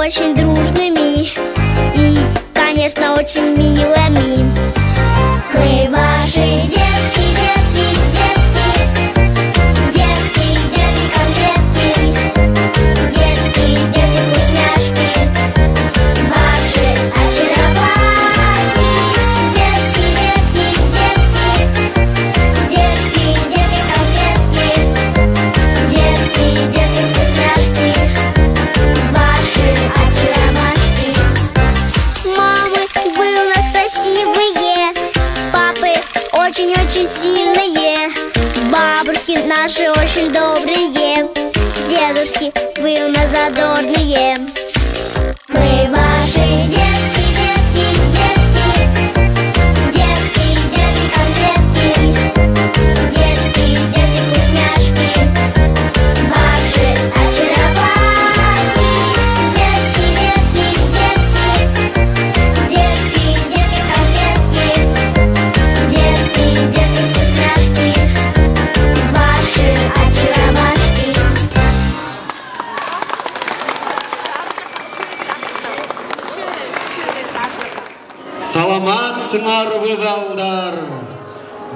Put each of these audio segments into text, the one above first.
очень дружными и, конечно, очень милыми. Мы ваши детки, детки, детки, детки, детки, конфетки, детки, детки, вкусняшки, ваши очаровашки. Детки, детки, детки, детки, детки, конфетки, детки, детки, вкусняшки, ваши очаровашки. Мамы, вы у нас красивые, папы очень-очень сильные, бабушки наши очень добрые, дедушки, вы у нас задорные. Мы ваши детки, детки, детки, детки, детки, конфетки, детки, детки, вкусняшки, ваши очаровашки. Детки, детки, детки, детки, детки, конфетки, детки, детки, вкусняшки, ваши очаровашки. Саламатсыңарбы балдар,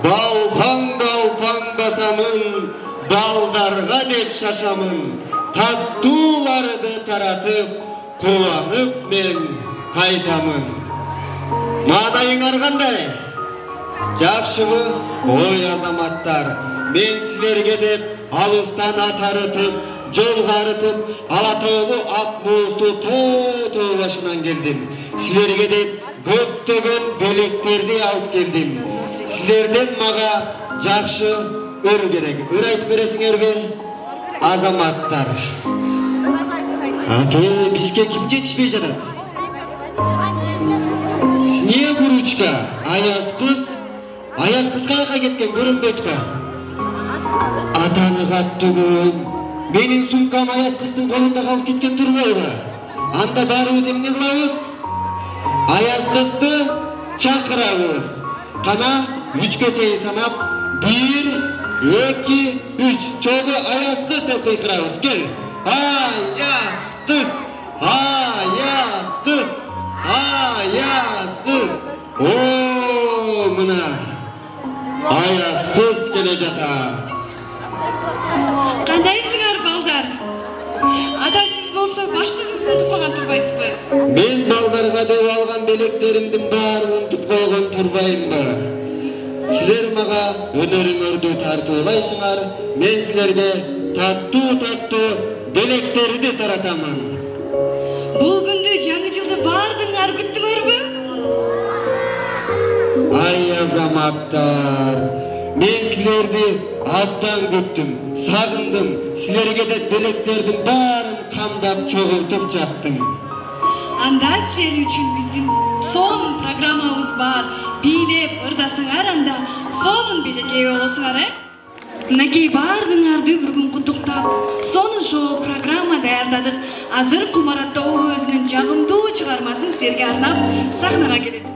балпаң басамын, балдарға деп шашамын, таттуларды таратып, қуанып мен қайтамын. Маңайыңар қандай? Жақшыбы, ой азаматтар, мен сілерге деп алыстан атарытып, жолғарытып, Алатоғлы Ақмуызды тоо башынан келдім. Сілерге деп көптеген белектерді алып келдім. Сілерден маға жақшы өр керек. Өр айтып бересіңер бе? Азаматтар. Апе, бізге кім жетішпей жатады? Снегуручка, аяз қыз қайқа кеткен көрінбетқа. Атаны түгін. Менің сумкам аяз қыздың қолында қалып кеткен тұрбайға. Анда барымыз емне қылауыз? Аяз қызды чақырауыз. Қана 3-ке чейін санап, 1, 2, 3. Çoğu аяз қыз деп қиқырауыз. Кел. Аяз қыз, аяз қыз, аяз қыз. О, мына аяз қыз келе жата. Қандайсыңар балдар? Ата сіз болса баштығыңызды ұтып қойған тұрбайсыз ба? Мен балдарға деп алған белектерімдің барын ұтып қойған тұрбайым ба? Сілер маға өнеріңерді тартулайсыңар, мен сілерге тату белектерді таратамын. Бұл күнді жаңы жылды бардыңар күттіңер бі? Ай азаматтар, мен сілерді аптан күттім, сағындым, сілерге де белектердің барын қамдап чоғылтып жаттым. Анда сілер үшін біздің соның программамыз бар. Билеп, ырдасыңар анда, соның белекей олысыңар, Мінекей бардыңарды бір күн құттықтап, соның шоу программа даярдадық. Азыр Құмаратта өзінің жағымды шығармасын сіздерге арнап сахнаға келеді.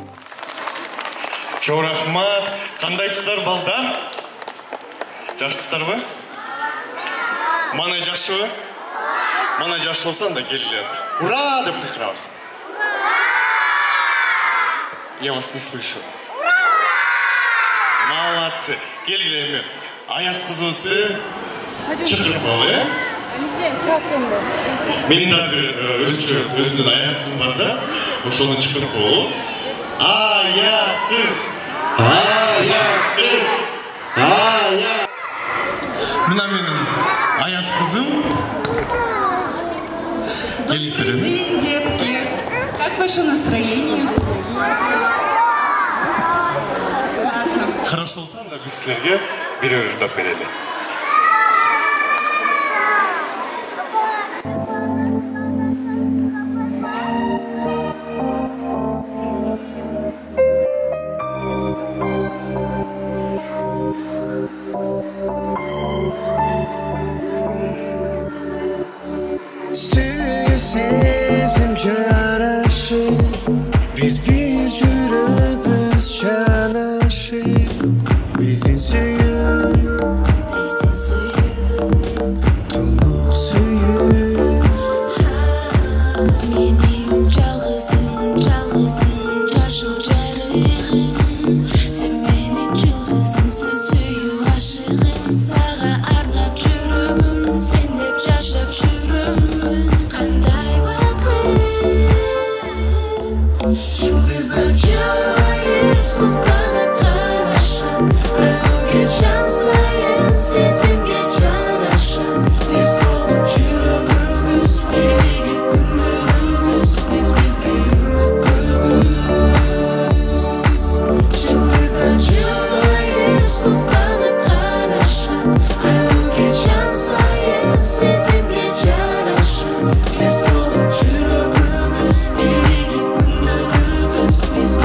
Чоң рахмат. Қандайсыздар балдар? Жақсысыздар ба? Мана жақсы ба? Мана жақсы болсан да келілер. Ура! Деп қиқырауыз. Я вас не слышу. Молодцы. Келілер. Аяз қызыңызды шықырып болды, Менің да бір өзімдің аяз қызым бар да, ошоны шықырып болды. Аяз қыз! Аяз қыз! Аяз! Мына менің аяз қызым. Добрый день, детки. Как ваше настроение? Хорошо болса, да біз сіздерге біреу ждап берелі. Sezim caraşı, biz bir cürübüz çanaşı. Bizdin suyu, donuk suyu. Yıldızlar çağırıp sufkana karışan Öyle şansayın sesimge canaşan Bir soğuk çürümümüz birigi gündürümüz Biz bildiğimiz Yıldızlar çağırıp sufkana karışan Öyle şansayın sesimge canaşan Bir soğuk çürümümüz birigi gündürümüz Biz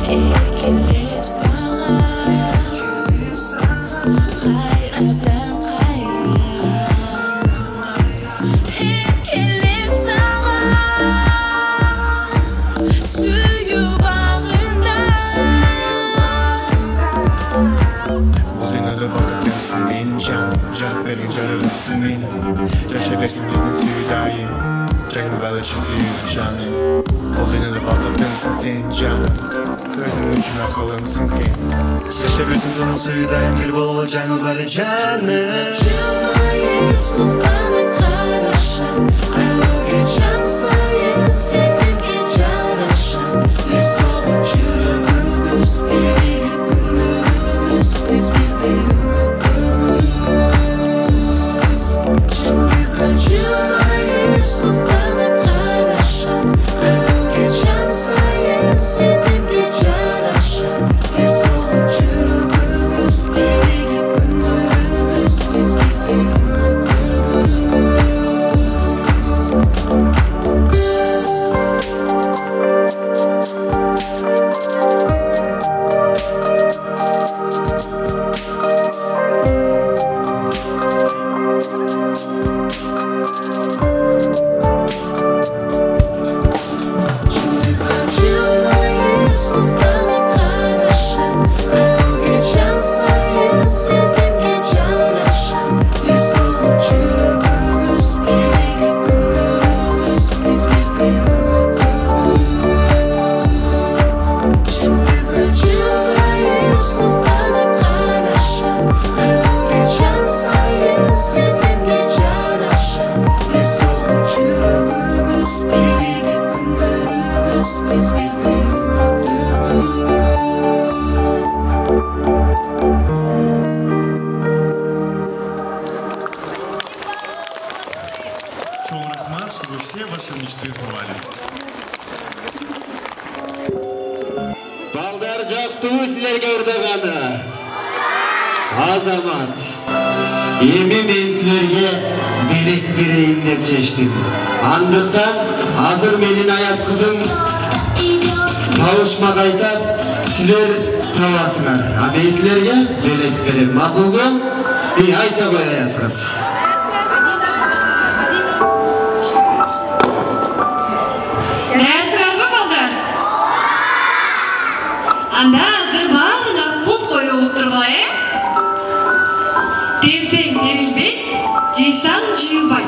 Erkelip sağa Hayradan hayra Erkelip sağa Suyu bağında Olayına bakırsın benim canım Cevap verin canımsın benim Yaşayabilirsin bizden suyu daim Canım balıkçı suyu canım Olayına bakırsın senin canım Gözüm üçün akıllımsın sen Yaşayabilirsin sana suyu daim Bir bol canım balıkçı canım Çılmayıp sufkana karışan Öyle şansayın sesimge canaşan Bir soğuk çürümümüz birigi gündürümüz Biz bildiğimiz Yıldızlar çılmayıp sufkana karışan Öyle şansayın sesimge canaşan Bir soğuk çürümümüz birigi gündürümüz Biz bildiğimiz Yıldızlar çılmayıp sufkana karışan Öyle şansayın sesimge canaşan Bir soğuk çürümümüz birigi gündürümüz Biz bildiğimiz Yıldızlar çılmayıp sufkana karışan Öyle şansayın sesimge canaşan Bir soğuk çürümümüz birigi gündürümüz Biz bildiğimiz Чоң рахмат, что вы все ваши мечты сбывались. Балдар жактуу силерге ырдаганы. Азамат. Эми мен силерге белек берейин деп чечтим. Андыктан азыр менин аяз кызым табышмак айтат, силер табасыңар. А мен силерге белек берем. Макулбу? Айта кой аяз кыз. Дәрсіңәрбі балдар? Анда азыр барыңа құт қойып тұрғылай, Терсең терілбей, жейсаң жиылбай.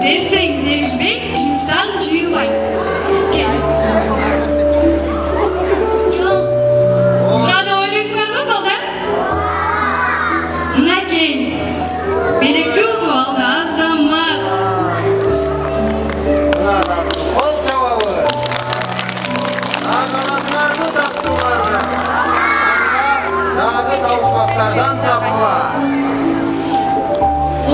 Терсең терілбей, жейсаң жиылбай. Burada ойлайсыңарбы балдар? Мына кейін белекті ұтып алды Азамат. Ол жауабы. Азаматтарды таптылар. Дағы табышмактардан таптылар.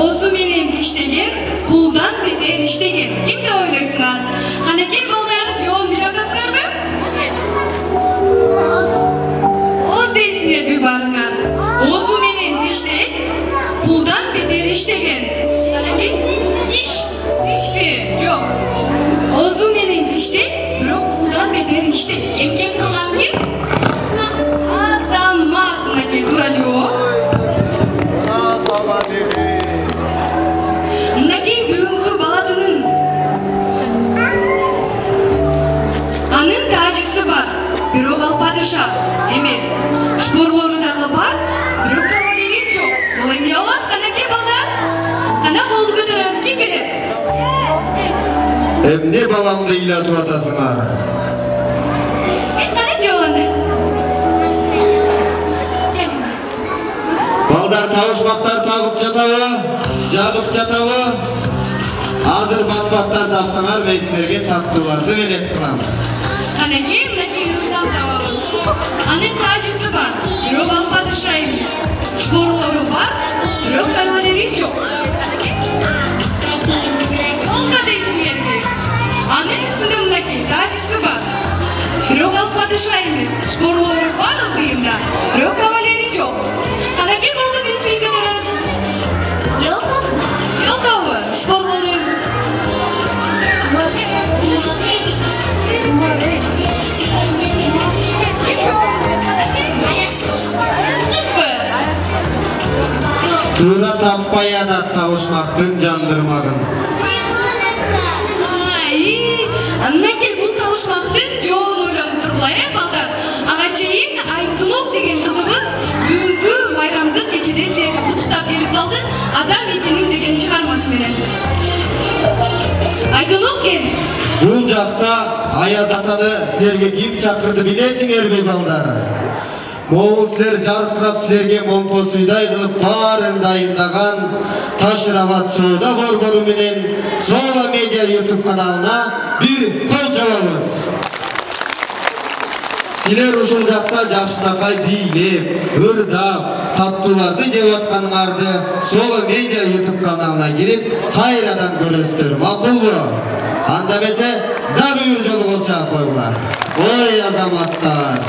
Осы менен иштеген, кулдан бетер иштеген. Кимди ойлойсуңар? Канекей балдар, жол биле атасыңарбы? Оз дейсиңерби барыңар? Озу менен иштей, кулдан бетер иштеген. Канекей? Ишпи? Жок. Озу менен иштей, бирок кулдан бетер иштей. Эмгек кылган ким? Азамат. Мынакей туура жооп. Мынакей бүгүнкү балатынын анын тажысы бар, бирок ал падыша эмес. Шпорлору дагы бар, бирок кавалерия жок. Бул эмне болот? Канакей балдар? Кана кол көтөрөсүз, ким билет? Эмне баламды ыйлатып атасыңар? Кана жоону. табышмактар табып жатабы, жабып жатабы? Азыр бат-баттан тапсаңар, мен силерге таттууларды белек кылам. Канекей, мынакей ырзам табабыз. Анын тажысы бар, бирок ал падыша эмес. Шпорлору бар, бирок кавалери жок. Солка дейсиңерби? Анын үстүндө мынакей тажысы бар, бирок ал падыша эмес. Шпорлору бар кыйында, бирок кавалери жок. Канекей колду билип ийгенерибиз. Ёлкабы? Шпорлору Туура таппай атат табышмактын жандырмагын. Мынакей бул табышмактын жоон ойлонуп тургула, балдар. Ага чейин Айтунук деген кызыбыз бүгүнкү байрамдык кечеде силерге куттуктап берип калды. Адам этинин деген чыгармасы менен. Айтунук кел. Бул жакта Аяз атаны силерге ким чакырды билесиңерби, балдар? Могул силер жаркырап силерге момпо суйдай кылып баарын дайындаган Ташырабад соода борбору менен Соола Медиа YouTube каналына бир кол жабабыз. Силер ушул жакта жакшынакай бийлеп, ырдап, таттууларды жеп атканыңарды Соола Медиа YouTube каналына кирип, кайрадан көрөсүздөр, макулбу? Анда эмесе дагы бир жолу кол чаап койгула. Ой азаматтар.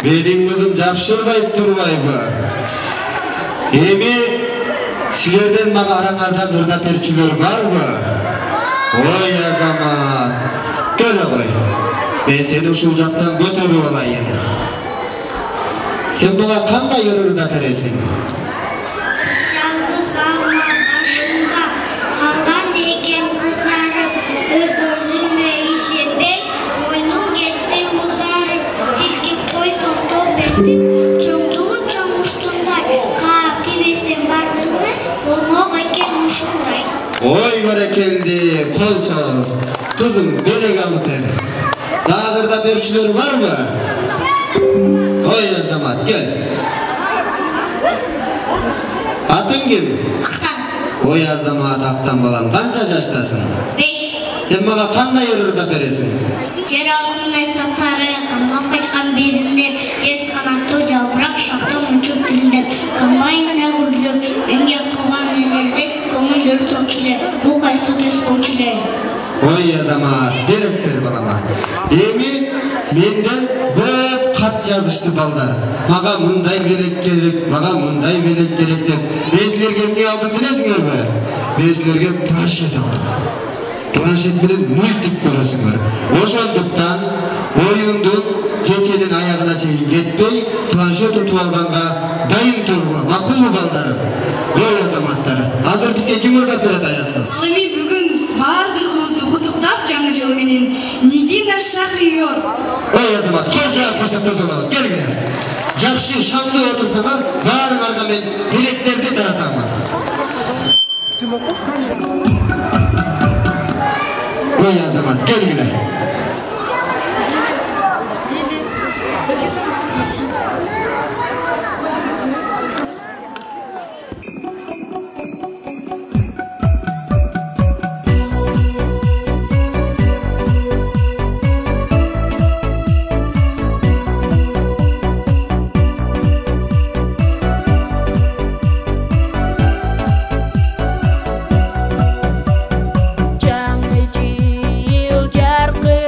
Benim kızım jakşırlayıp turbayбы? Эми силерден мага араңардан ырдап берчүлөр барбы? Ой азамат, келе кой. Мен сени ушул жактан көтөрүп алайын. Сен мага кандай ырдап бересиң? Жалгыз алма башында калган деген кызарып, өз өзүмө ишенбей, мойнум кетти узарып, тилки койсом топ этип, чоңдуу чоңушту barakeldi, kol çalız. Kızım belek alıp ver. Dağırda berçiler var mı? Koy Azamat gel. Atın kim? Aktan. Koy Azamat Aktan balam. Kança yaştasın? 5. Sen bana kanday yılırda beresin? Жер алдында сапсары қамбап қачқан беріндер жез қанатты жалбырақ шақтан ұшып тілдер комбайнда күріліп үнге қылған үйлерде көңілдер топшылар бұл қайсы кез болшылар. Ой Азамат, беректер балама. Эми менден көп кат жазышты балдар. Мага мындай белек керек, мага мындай белек керек деп. Мен силерге эмне алдым билесиңерби? Мен силерге планшет алдым. Планшет менен мультик көрөсүңөр. Ошондуктан оюндун кеченин аягына чейин кетпей, планшет утуп алганга дайым тургула. Макулбу балдарым? Ой Азаматтар, азыр бизге ким ырдап берет аясыз? Ал эми бүгүн бардыгыбызды куттуктап жаңы жыл менен Нигина Шахриyor. Ой Азамат, чоң-чоң көрсөтөз болобуз. Келгиле. Жакшы шамды отурсаңар, баарыңарга мен билеттерди таратамын. Ой Азамат, келгиле. Jangan jil jarqi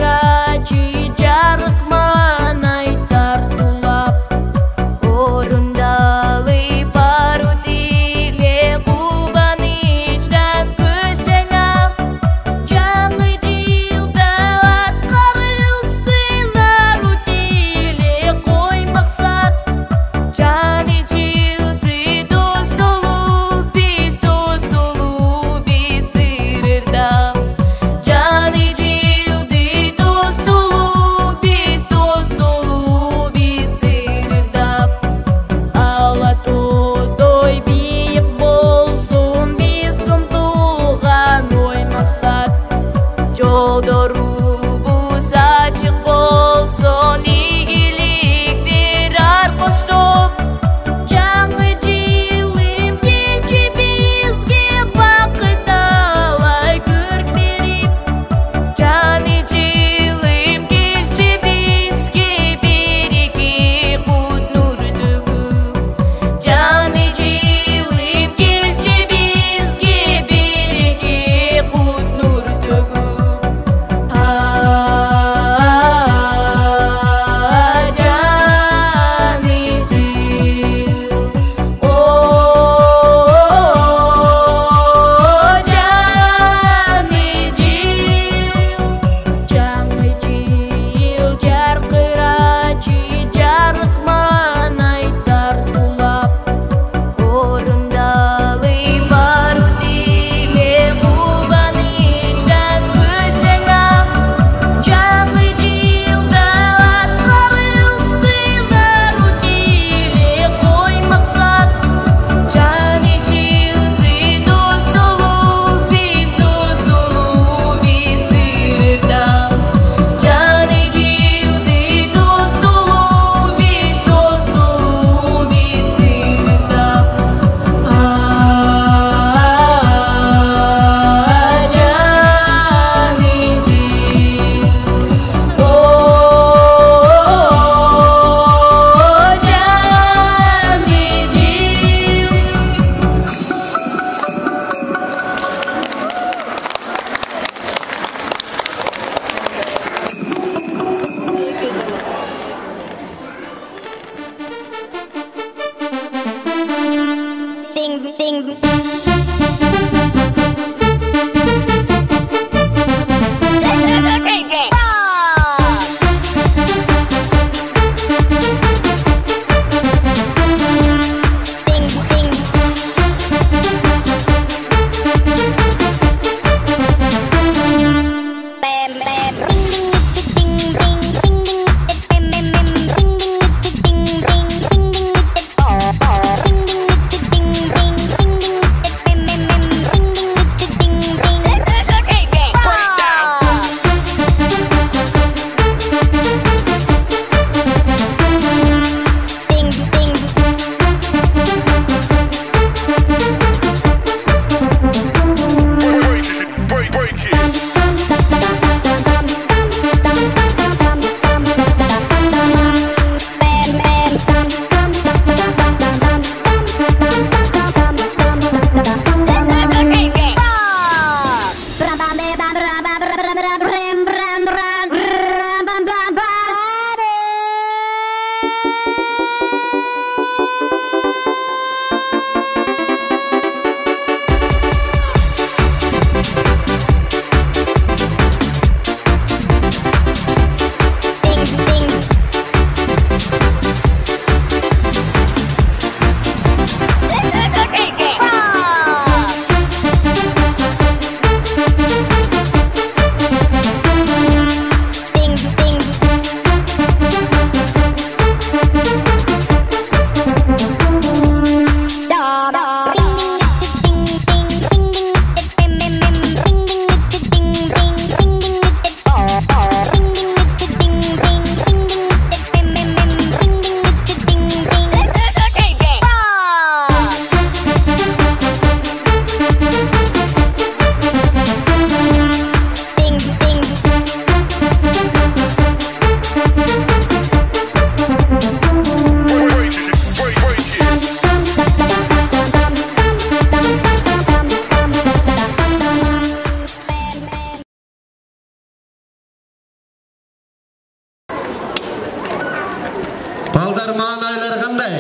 Балдар маанайлар кандай?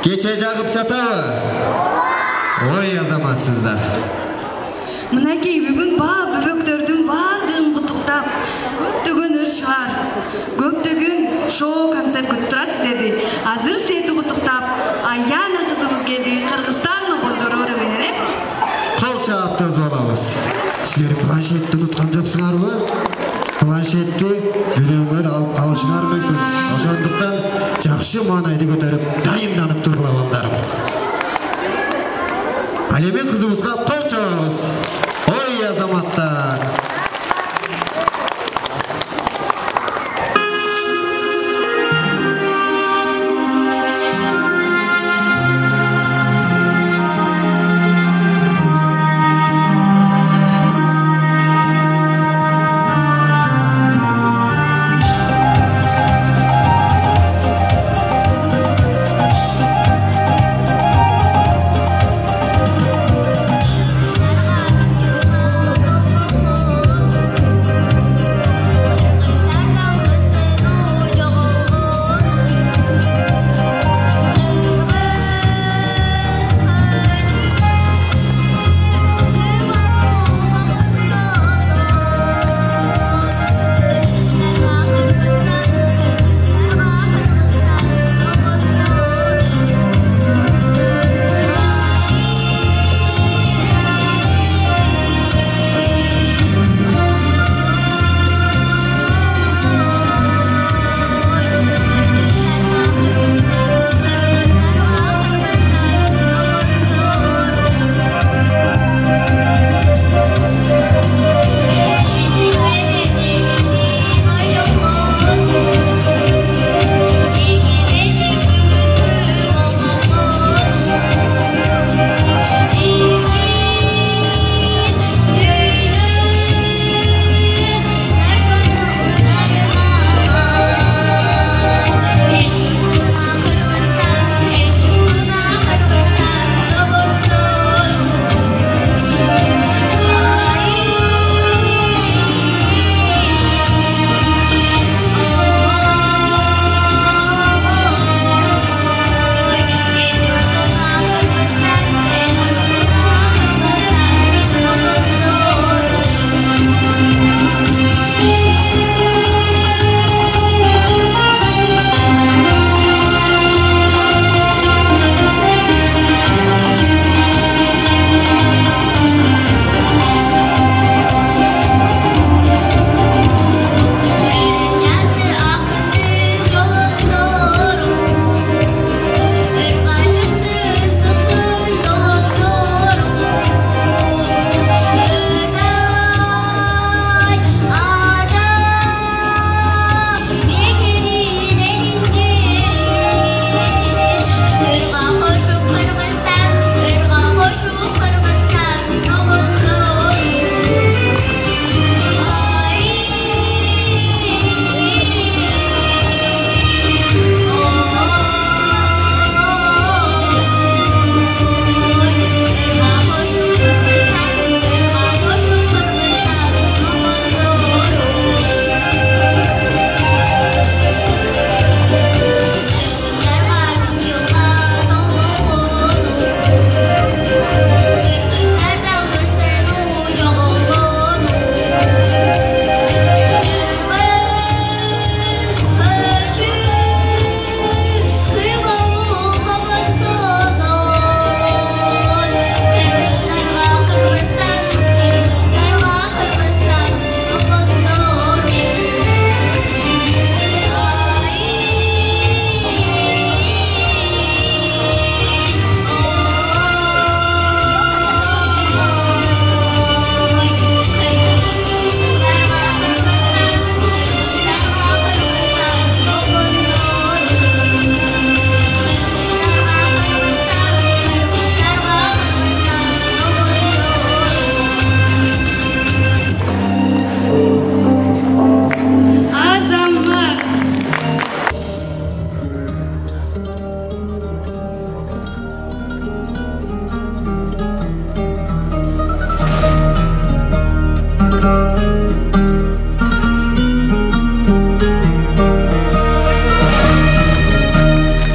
Кече жагып жатабы? Ой азаматсыздар. Мынакей бүгүн баа бөбөктөрдүн баардыгын куттуктап, көптөгөн ыр-шаар, көптөгөн шоу концерт күтүп турат сиздерди. Азыр силерди куттуктап, Аяна кызыбыз келди, Кыргызстан обондору менен, Кол чаапты болобуз. Силер планшетти уnuткан жоксуңарбы? Планшетти бирөөлөр алып калышыңар мүмкүн. Ошондуктан жакшы маанайды көтөрүп, дайымданып тургула балдарым. Ал эми кызыбызга кол чабабыз. Ой азаматтар.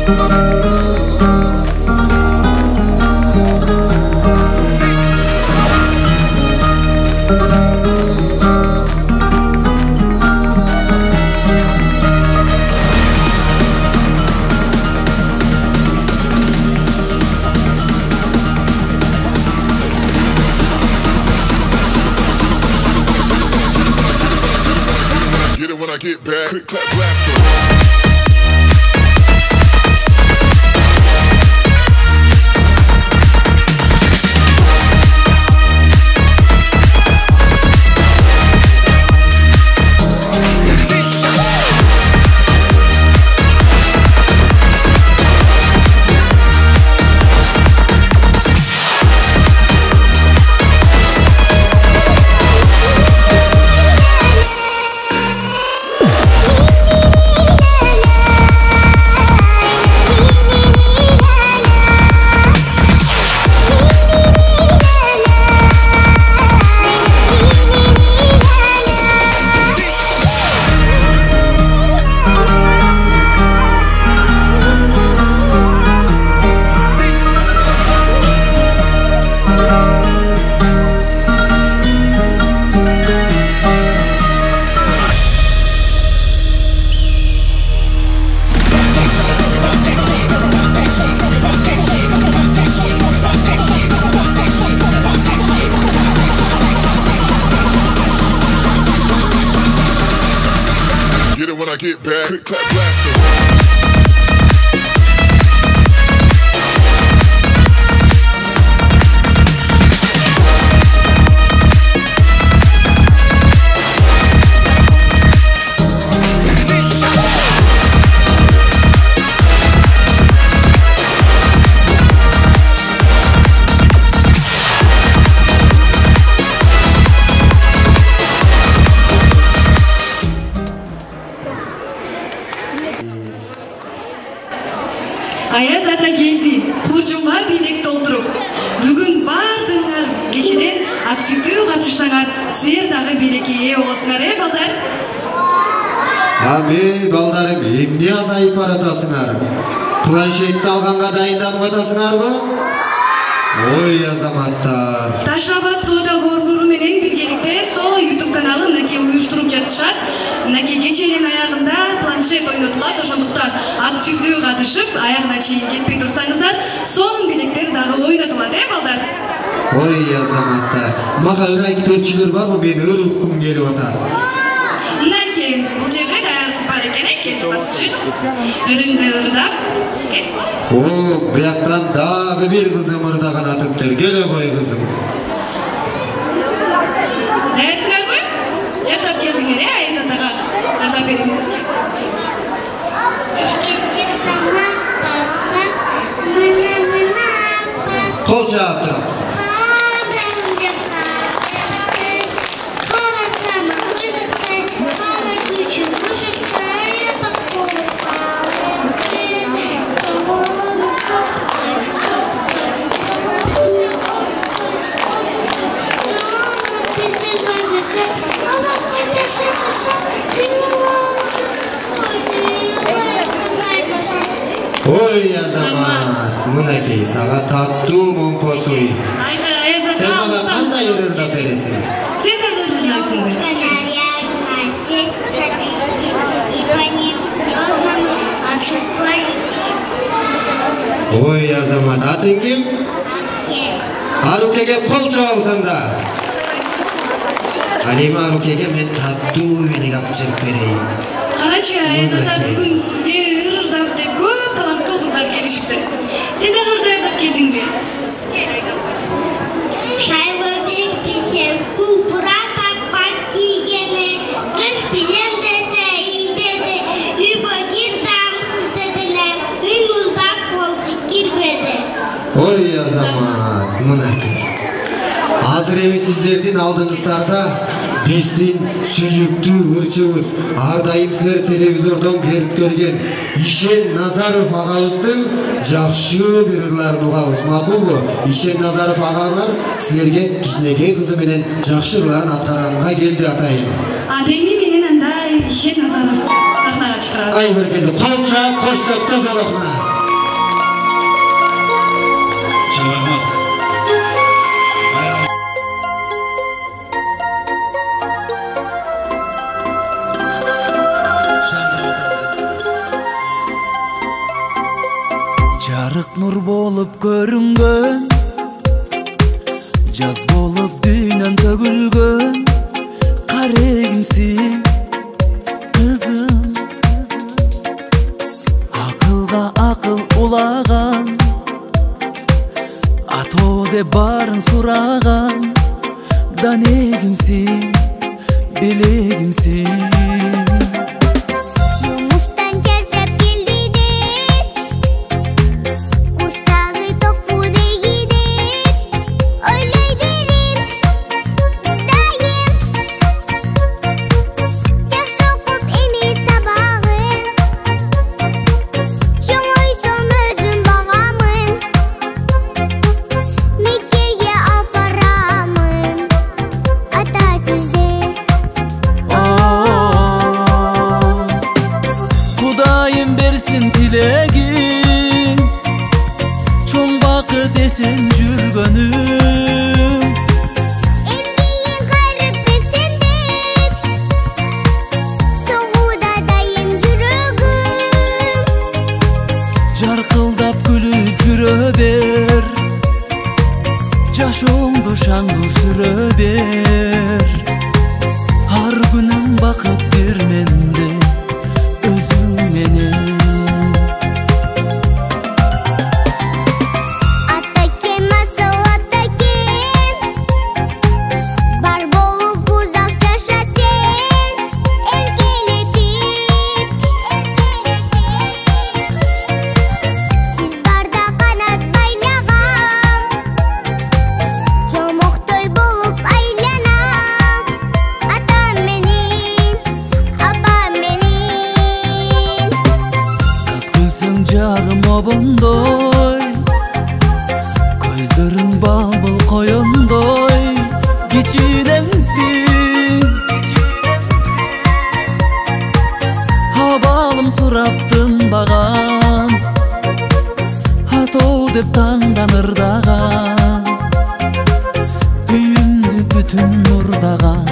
Get it when I get back. Click, clap, blaster. Get it when I get back. Click, clap, blaster. Аяз ата келди, куржунга бийлек толтуруп. Бүгүн баардыгыңар кечеден активдүү катышсаңар, силер дагы билекке ээ болосуңар, балдар? Балдарым, эмне азайып баратасыңар? Планшетти алганга дайындалып атасыңарбы? Ой, азаматтар. Ташрабад соода борбору менен биргеликте сол YouTube каналы Наке уюштуруп жатышат. Наке кеченин аягында планшет ойнотулат, ошондуктан активдүү катышып, аягына чейин кетпей турсаңыздар, сонун билектер дагы ойнотулат, балдар? Ой, азаматтар. Мага ырайт көрчүлөр барбы? Мен ырыккым келип атат. Наке, бул жерде аягыңыз бар экен, келип басчы. Ырыңды ырдап. О, бияктан дагы бир кызым ырдаган атыптыр. Келе кой кызым. Дайырсыңарбы? Жаттап келдиңер, Аяз атага ырдап бериңиз. Кол чаап турабыз. Ой, азамат, мынакей сага таттуу момпосуй. Сен мага кандай ырдап бересиң? Сен дагы ырдайсың. Ой, азамат, атың ким? Арукеге кол чабыңсың да. Алима Арукеге мен таттуу бийлик алып чыгып берейин. Карачы, Аяз ата бүгүн сизге ырдап деп көп таланттуу кыздар келишипти. Сен дагы ырдап келдиңби? Шайлыбек десем, купура такпак кийгени, кыш билем десе ийдеди, үйгө кир тамсыз дедилер, үй муздак болчу кирбеди. Ой, азамат, мынакей. Азыр эми сиздердин алдыңыздарда биздин сүйүктүү ырчыбыз, ар дайым силер телевизордон берип келген Ишен Назаров агабыздын жакшы бир ырларын угабыз. Макулбу? Ишен Назаров агаңар силерге кичинекей кызы менен жакшы ырларын аткаранга келди атайын. Адеми менен анда Ишен Назаров сахнага чыгарат. Ай бергенде кол чаап коштоп тазалапсыңар. Nur bolup görüngön, jaz bolup dünyam tөгүлгөн, карегимсиң kızım. Akılga akıl ulagan, ato de barın suragan, da negimsiň, bilegimsiň. Dilegin, çoң bakıt esen jürgönüm. Emdiğin karıp bersen dep, soğuda dayım jürögüm. Jarkıldap gülüp jürö ber, jaşoңду şaңдуу sürö ber. Har günüm bakıt bermende özüң menen. Jağım obondoy, gözlerin balbıl koyondoy, geçiremsin. Habalım suraptın bağan, hatov dep tаңданырдаган, үйümdü bütün nurdagan,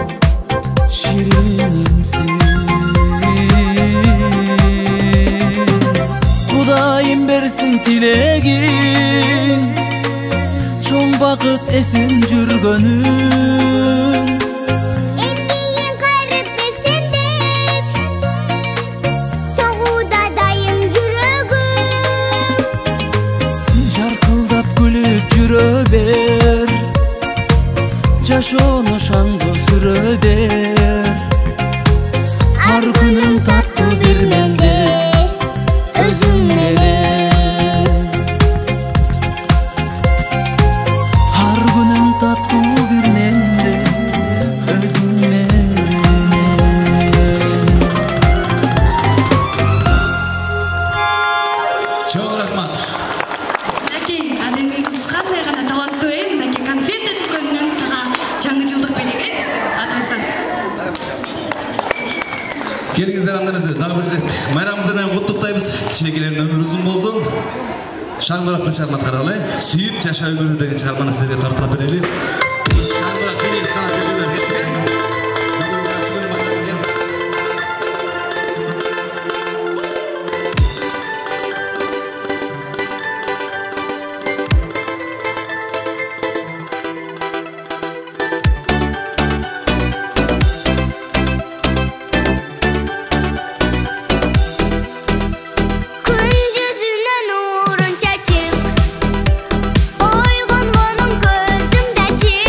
şirinimsin. Kudayım bersin tilegin, çoң bakıt esen jürgönüm. Emdiğin karıp bersen dep, soğuda dayım jürögüm. Jarkıldap gülüp jürö ber, jaşoňu şaңdуу sürö ber. Har günüm tattуу bir mende özüň menen. Har günüm tattуу bir mende özüň menen. Çok rahmat. Naki, ademi kız qanday gana talanttуу эм, Naki konfет дүкөнүнөн сага жаңы жылдык белек атыбыздан. Келиңиздер андарыңыздар, дагы бир рет майрамыңыздар менен куттуктайбыз. Кичинекейлердин өмүрү узун болсун. Шаңдыраак бир чыгарма аткаралы. Сүйүп жаша өмүрдү деген чыгарманы сиздерге тартып берели. Шаңдыраак келиңиз канат көзөмөр кетти. Gün yüzüne nurun çaçıp, oygun konum gözümde açıp.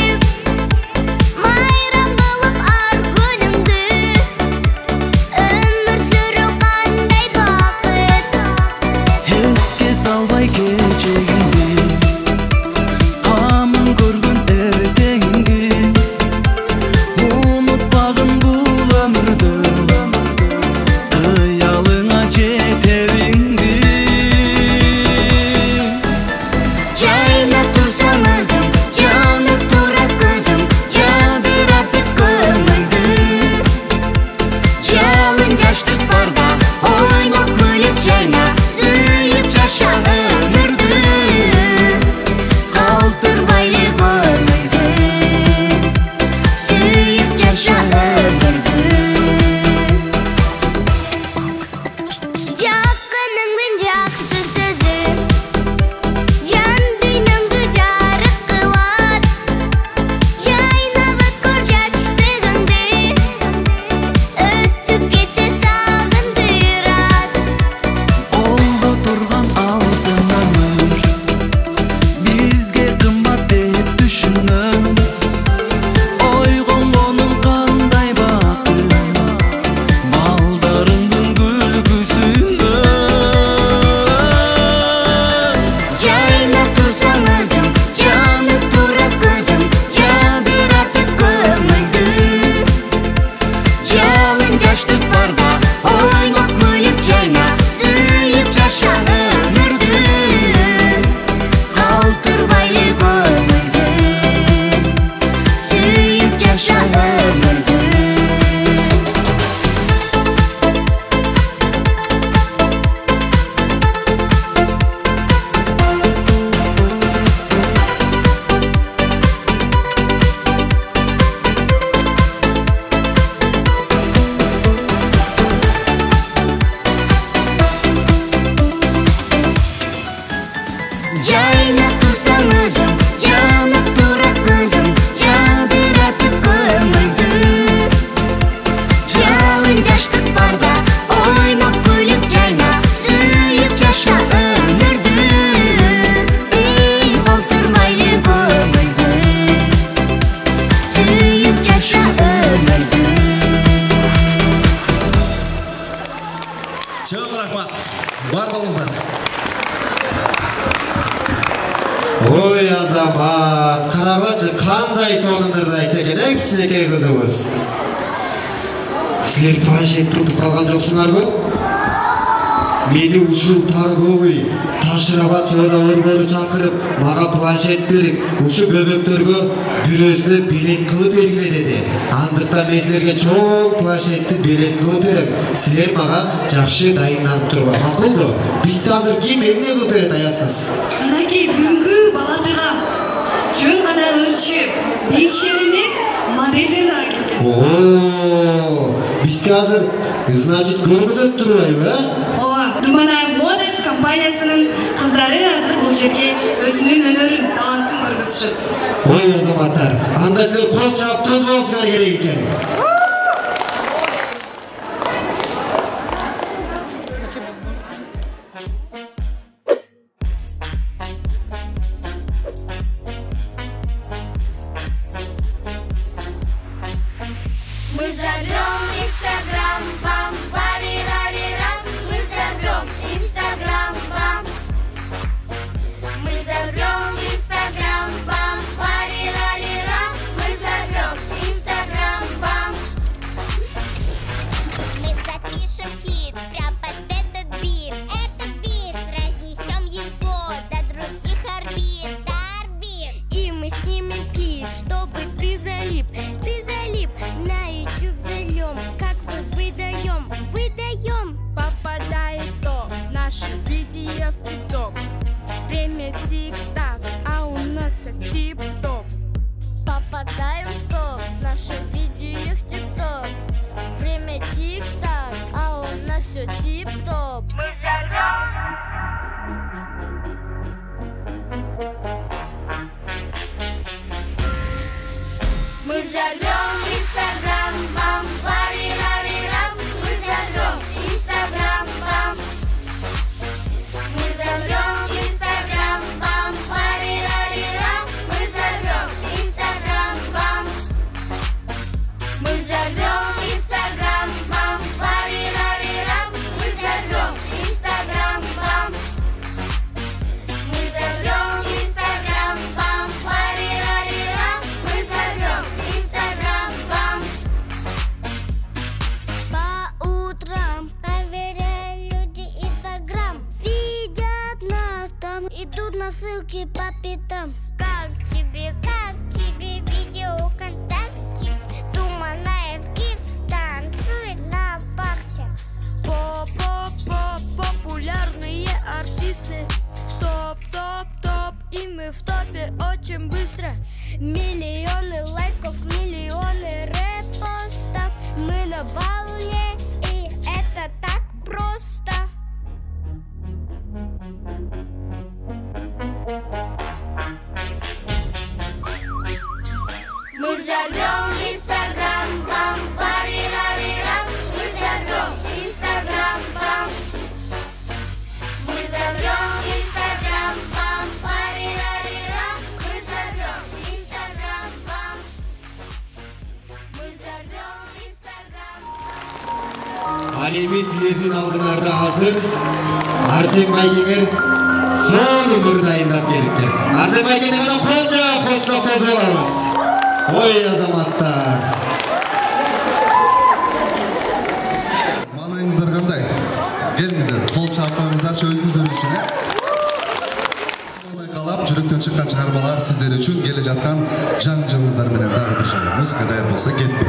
Рахмат. Бар болыңыздар. Ой Азамат, қарағачы қандай соңындырды айта екен, кішінекей қызымыз. Сілер планшетті ұтып қалған жоқсыңар ғой? Мені ушул торговый Ташырабад сауда оргору чакырып, мага планшет берип, ушу бөбөктөргө бирөөсүнө белек кылып бергиле деди. Андыктан мен силерге чоң планшетти белек кылып берем. Силер мага жакшы дайындалып тургула, макулбу? Бизде азыр ким эмне кылып берет аясыз? Анакей бүгүнкү балатыга жөн гана ырчы, бейшер эмес, модельдер да келген. Оо, бизде азыр значит көргөзөт турбайбы, Ооба, Думанаев Models компаниясынын кыздары азыр бул жерге өзүнүн өнөрүн, талантын көргөзүшөт. Ой азаматтар, анда силер кол чаап тоз болушуңар керек экен. Мы взорвем Инстаграм, бам, пари-рари-рам. Мы взорвем Инстаграм, бам. Мы взорвем Инстаграм, бам, пари-рари-рам. Мы взорвем Инстаграм, бам. Мы запишем хит прям под этот бит. Этот бит разнесем его до других орбит, до орбит. И мы снимем клип, чтобы ты залип на YouTube зальем, как мы выдаем. Попадает то наше видео в ТикТок. Время тик-так, а у нас все тип-топ. Попадаем в топ, наше видео в ТикТок. Время тик-так, а у нас все тип-топ. Мы взорвем. Мы взорвем Инстаграм, бам, пари-рари-рам. Мы взорвем Инстаграм, бам. Мы взорвем Инстаграм, бам, пари-рари-рам. Мы взорвем Инстаграм, бам. Мы взорвем Инстаграм, бам, пари-рари-рам. Мы взорвем Инстаграм, бам. Мы взорвем Инстаграм, бам, пари-рари-рам. Мы взорвем Инстаграм, бам. По утрам проверяют люди Инстаграм. Видят нас там, идут на ссылки по пятам. Как тебе видео ВКонтакте? Думанаев гиф танцует на бахте. Популярные артисты. Топ, и мы в топе очень быстро. Миллионы лайков, миллионы репостов. Мы на волне, и это так просто. Мы взорвем Инстаграм, бам, пари-рари-рам. Мы взорвем Инстаграм, бам. Мы взорвем Инстаграм, бам, пари-рари-рам. Мы взорвем Инстаграм, бам. Мы взорвем Инстаграм. Ал эми силердин алдыңарда азыр Арсен Байгеңер сонун өмүр дайындап бериптир. Арсен Байгеңе гана кол жаап коштоп козголобуз. Ой азаматтар. Маңайыңыздар кандай? Келиңиздер, кол чаап коюңуздарчы өзүңүздөр үчүн. Калап, жүрөктөн чыккан чыгармалар сиздер үчүн келе жаткан жаңы жылыңыздар менен дагы бир жолу музыка даяр болсо кеттик,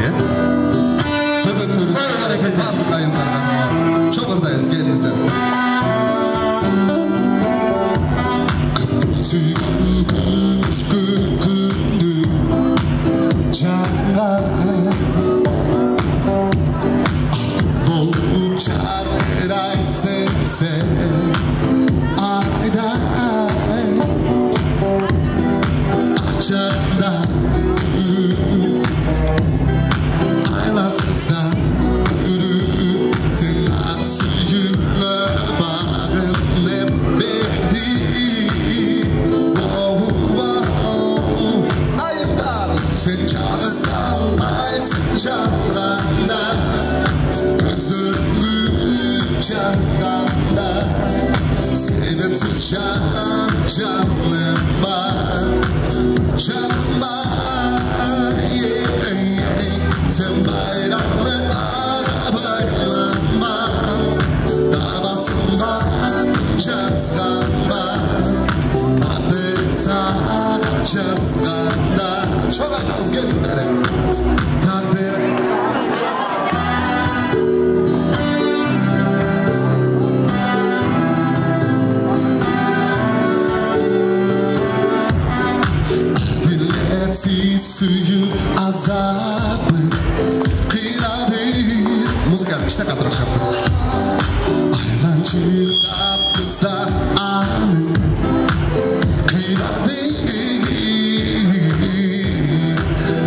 Бөбөктөрүбүз бардык айымдарга чогордайбыз, келиңиздер. Sen Suyu azabı kıyradır. Müzik işte kadro şapı. Aylancıkta kızda anı kıyradır.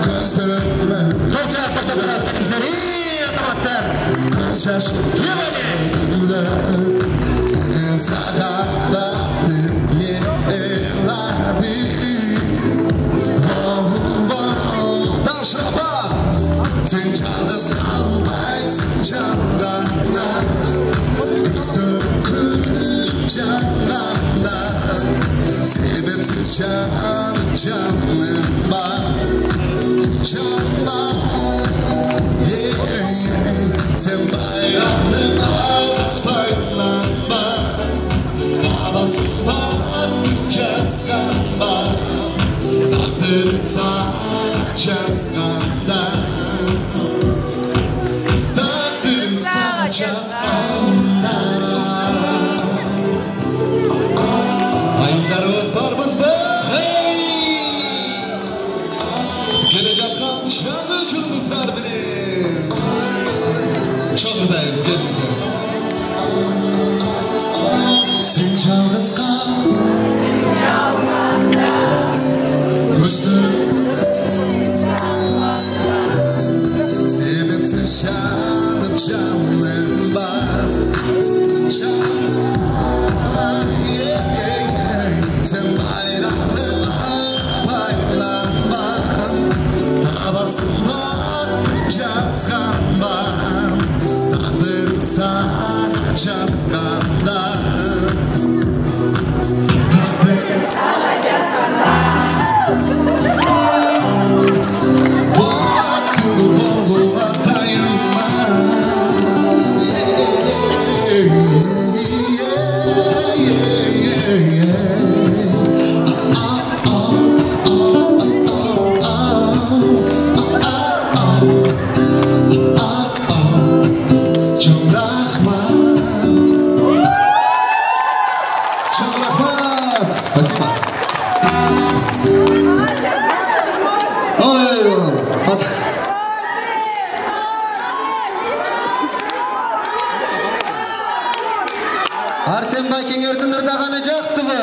Gözlerime Koca yapmakta taraftan bizleri yazamaklar. Göz şaşı yemeli Zagarladı yeladı. Sen yalnız kalmaysın canlarla. Gözüm kırık canlarla. Sebepsiz canım var. Canlar sen bayrağını al baylanma. Havasında cazgamba. Takdırın sana cazgamba. Ayınlarımız barımız bey. Gelecek kan şanlı uçurmuşlar beni. Çok buradayız gelmişler. Sen yalnız kal. Gözlüm sebepsiz canım canım var. Sen bayrağını paylanma. Havasından yazganman. Tadım sana yazgandan. Tadım sana yazgandan. Baktı bolu atayma. Arsenbay Kengердің ырдағаны жоқты бұ?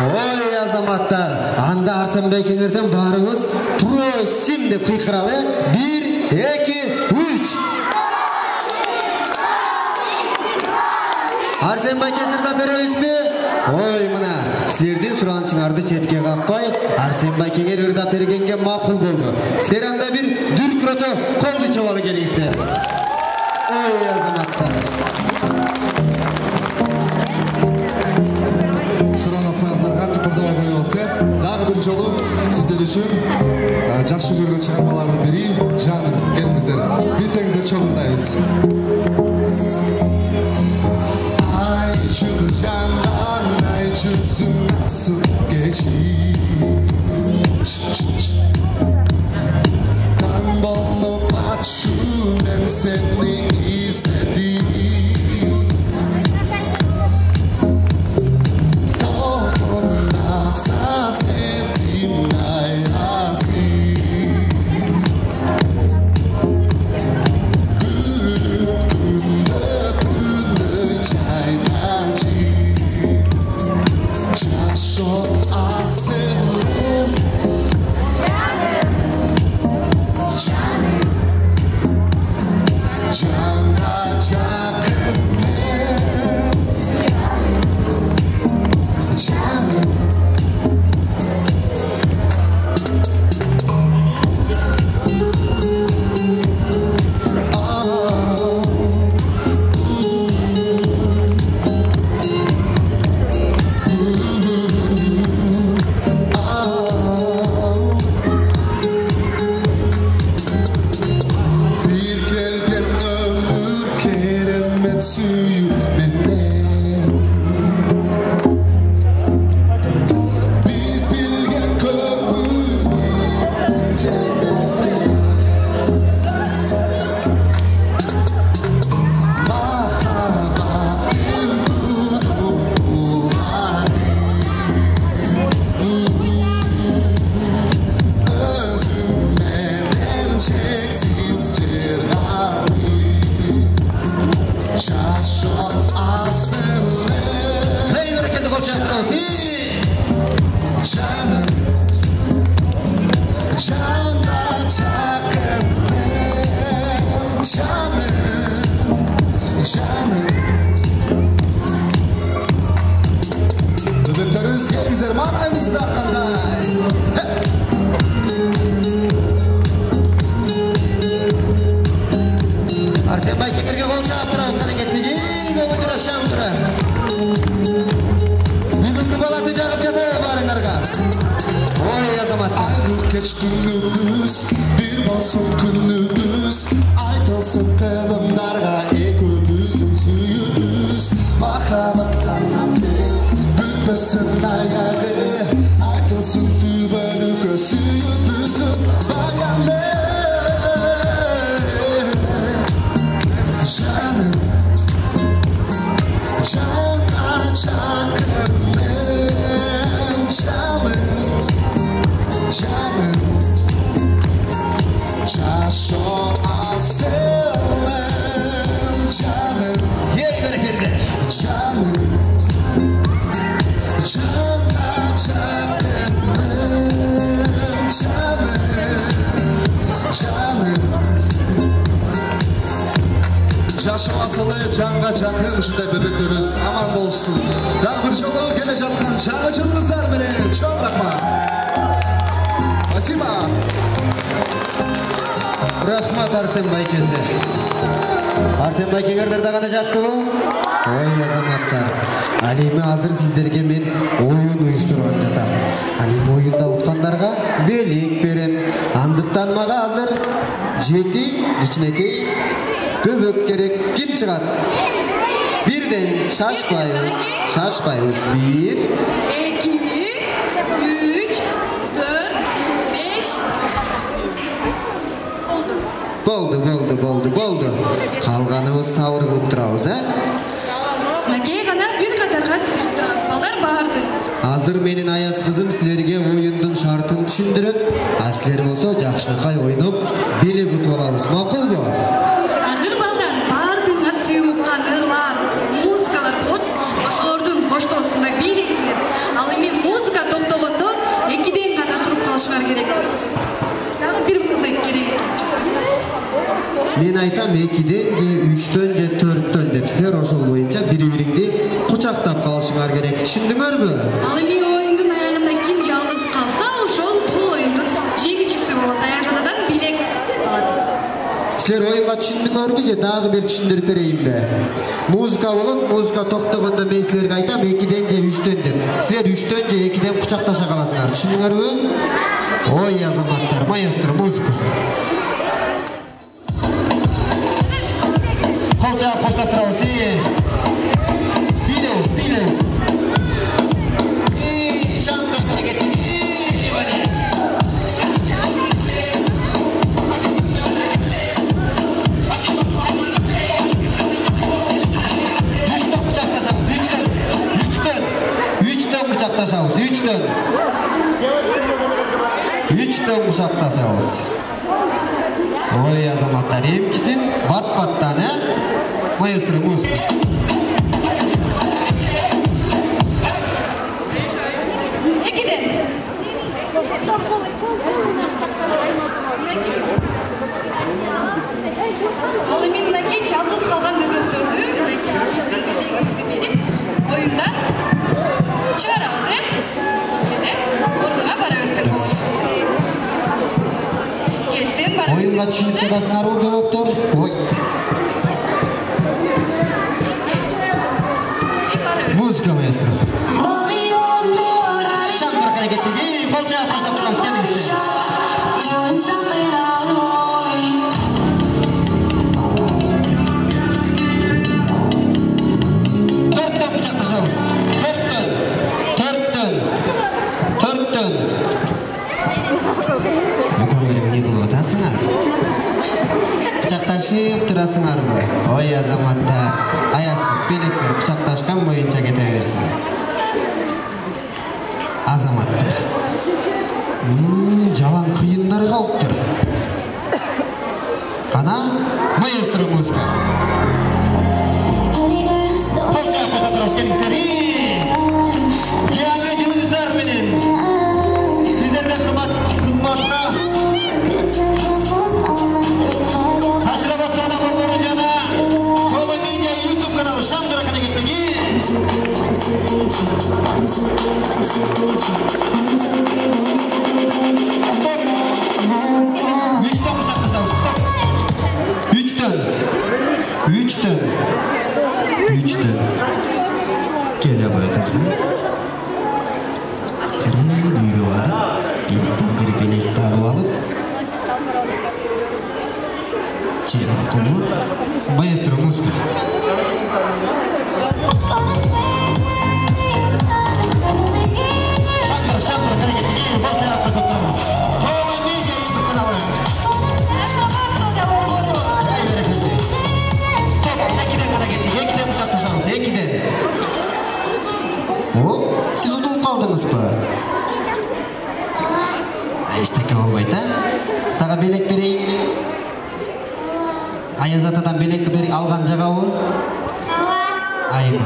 Ой, азаматтар, анда Арсенбай Кеңерден барыңыз просим деп қиқыралы. 1, 2, 3. Арсенбай Кеңерді береміз бе? Ой, мына, сілерден сұраншыңарды шетке қақпай, Арсенбай Кеңер ырдап бергенге мақұл болды. Сілер анда бір дүркіреті қолды чабалы келіңіздер. Ой, азаматтар. Дағы бір жолы сіздер үшін жақсы көрген шығармаларды берейін. Жаным, келіңіздер. Білсеңіздер чоғырдайыз. Ай жүз жанған, ай жүзің насыл geçir. Kan болып атшы мен сені іздедім. süymenden. Biz bilgen kömürmen cennette. Mahabat yudum bulani. Özümden çeksiz cerrahı. Şaşır asılı. Hey bereketli kolçaklar. Canım, canla çakırdım. Canım. Bebeklerimiz gelgizer manayımızda kanday. Arsen Bay Kekerge kolçak turab hareketigi go'dur aşam turar. Bugünkü balati jarıp jatar barınlarga. Oy azamat. Ayrı geç günümüz, bir olsun günümüz. Aydılsın kılımdarga ekibizin suyumuz. Mahabat sana bütmesin ayağı. Aydılsın dübeni gözümüzün bayanı. Canım, canla çakırdım. Canım, çaşo asılım. Canım, Hey bereketli. canım, canla çakırdım. Canım. Şaşı asılı canға жақын шындай бөбектерimiz aman болсын. Дағы бір жолы келе жатқан жаңа жылымыздар менен чоң рахмат. Спасибо. Рахмат Арсен Байкесі. Арсен Байкеңердер дағаны жақты бұл? Ой азаматтар. Алеме азыр сіздерге мен ойын ұйыштырған жатам. Алеме ойында ұтқандарға белек берем. Андықтан маға азыр 7 кичинекей бөбөк керек. Ким чыгат? Бирден шашпайбыз. 1 2 3 4 5 Болды. Қалғанымыз сауыр қылып тұрабыз, Накей ғана бір қатарға тізіліп тұрабыз. Балдар барды. Азыр менин аяз қызым силерге ойындың шартын түшүндүрөт. Силер болсо жакшынакай ойноп белек утуп алабыз. Макул бу? Азыр балдар бардыңар сүйүп кадырлар, музыкалар болот. Ошолордун коштоосунда бийлейсиңер. Ал эми музыка токтогондо 2ден гана туруп калышыңар керек. Дагы бир кызык керек. Мен айтам 2ден же 3дөн же 4дөн деп силер ошол боюнча бири-бириңди кучактап калышыңар керек. Түшүндүңөрбү? Ал эми оюндун аягында ким жалгыз калса, ошол бул оюндун жеңүүчүсү болот. Аягындан билек алат. Силер оюнга түшүндүңөрбү же дагы бир түшүндүрүп берейинби? Музыка болот, музыка токтогондо мен силерге айтам 2ден же 3дөн деп. Силер 3дөн же 2ден кучакташа каласыңар. Түшүндүңөрбү? Ой азаматтар, маэстро музыка. Kolçağı posta trauti. Bile. Şamda hareketi. Üçten bıçaklaşamız. 3dön bıçaklaşamız. Oy azamatlar emkisin bat-battan he? Maestro Musa. Ekiden. Ал эми мынакей жалгыз калган бөбөктөрдү берип оюндан чыгарабыз, ордуна бара берсек болот. Келсең бара. Оюнга түшүнүп жатасыңарбы бөбөктөр? Ой. Музыка маэстро. Шамдар hareketi. Kolçağı posta trauti. Kendinize. атташкан боюнча кете берсин. Азаматтар. Жалаң кыйындар калыптыр. Кана маэстро музыка. Жаңа жүздөр менен сиздерге кымбат кызматта Ашрабат жана Борбору жана Кола Медиа YouTube каналы Шамдыра Канагеттеги Үчтөн келе байкасың. Сырын үйгө барып, ертең бир билетти алып алып, чек аркылуу маэстро музыка. Шакыр, Канагеттеги барча аптап турам. Кола Медиа YouTube каналы. Экиден. О, сиз утулуп калдыңызбы? Эчтеке болбойт, а? Сага белек берейинби? Аяз атадан белек берип алган жагабы? Айбы.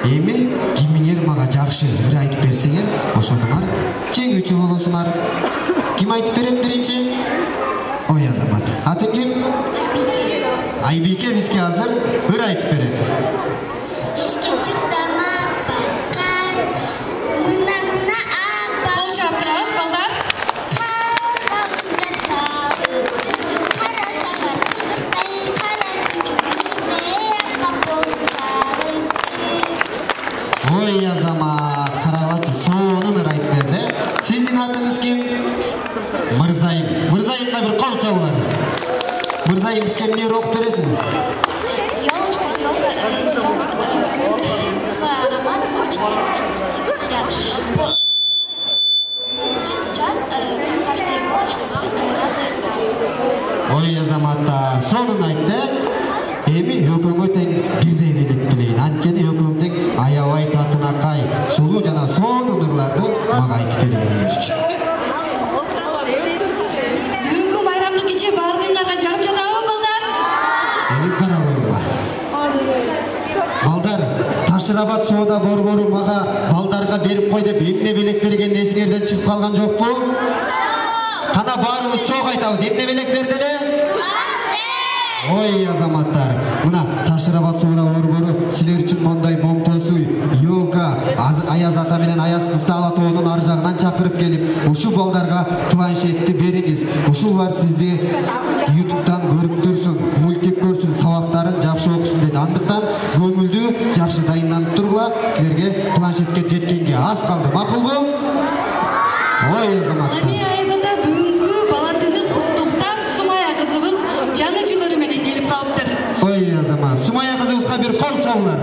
Эми кимиңер мага жакшы ыр айтып берсеңер, ошонуңар жеңүүчү болосуңар. Ким айтып берет биринчи? Ой, Азамат. Аты ким? Айбике бизге азыр ыр айтып берет. Ишке чыксам аппакан, мына аппак. Кол чаап турабыз, балдар. Карасаңар кызыктай, кара күчү Ой, Азамат, карагылачы, сонун ыр айтып берди. Сиздин атыңыз ким? Мырзайым. Мырзайымга бир кол чабыңар. Мырзайым бизге эмне окуп бересиң? Свой аромат очень красивый наряд. Сейчас каждая иголочка вам радует нас. Ой, Азаматтар, сонун айтты. Эми өкмөңө тең бирдей белек билейин. Анткени өкмөң аябай татынакай, сулуу жана сонун ырларды мага айтып бергениңер үчүн. Бүгүнкү байрамдык кече баардыгыңарга жагып жатабы, балдар? Эми карабайгыла. Балдар, Ташырабат соода борбору мага балдарга берип кой деп эмне белек берген эсиңерден чыгып калган жокпу? Кана баарыбыз чоң айтабыз, эмне белек берди эле? Ой, Азаматтар, мына Ташырабат соода борбору силер үчүн мондай момтосуй, йога, Аяз ата менен Аяз кызды ала тоонун ар жагынан чакырып келип, ушу балдарга планшетти бериңиз. Ушулар сизди YouTube'дан көрүп турсун, мультик көрсүн, сабактарын жакшы окусун деди. Андыктан көңүлдүү жакшы дайынданып тургула, силерге планшетке жеткенге аз калды. Макулбу? Ой, Азаматтар. Эми Аяз ата бүгүнкү бала күнү куттуктап Сумая кызыбыз жаңы жылдары менен келип калыптыр. Ой, Азамат, Сумая кызыбызга бир кол чабыңар.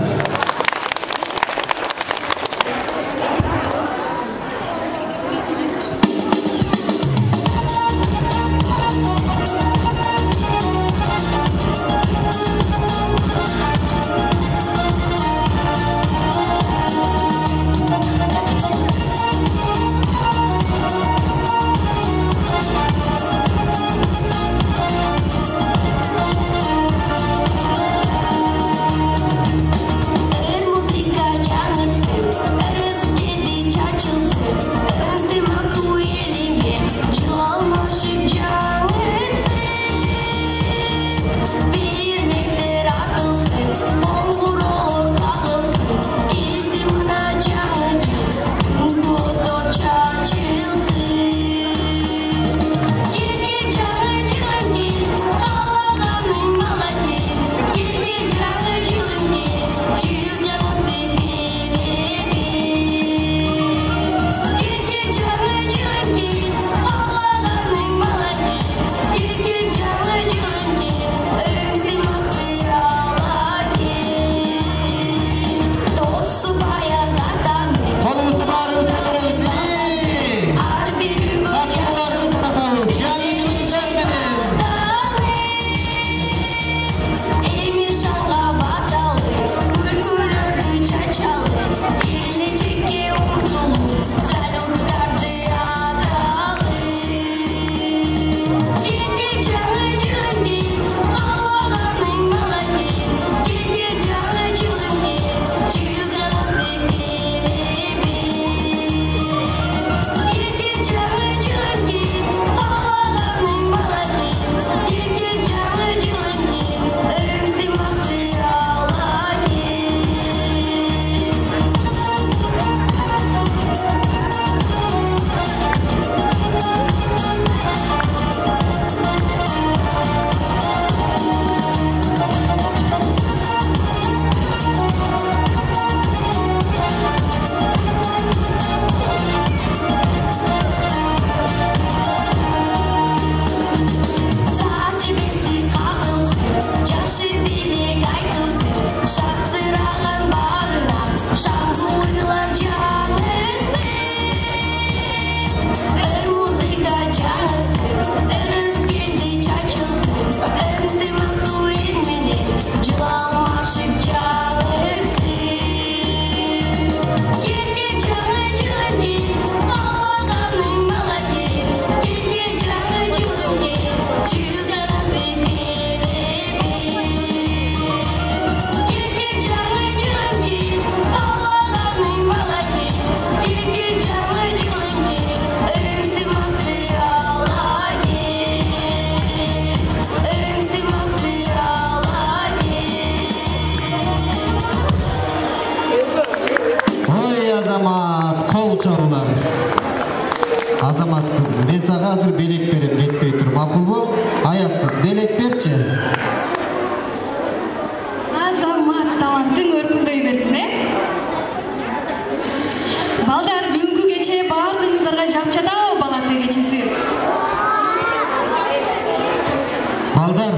Балдар,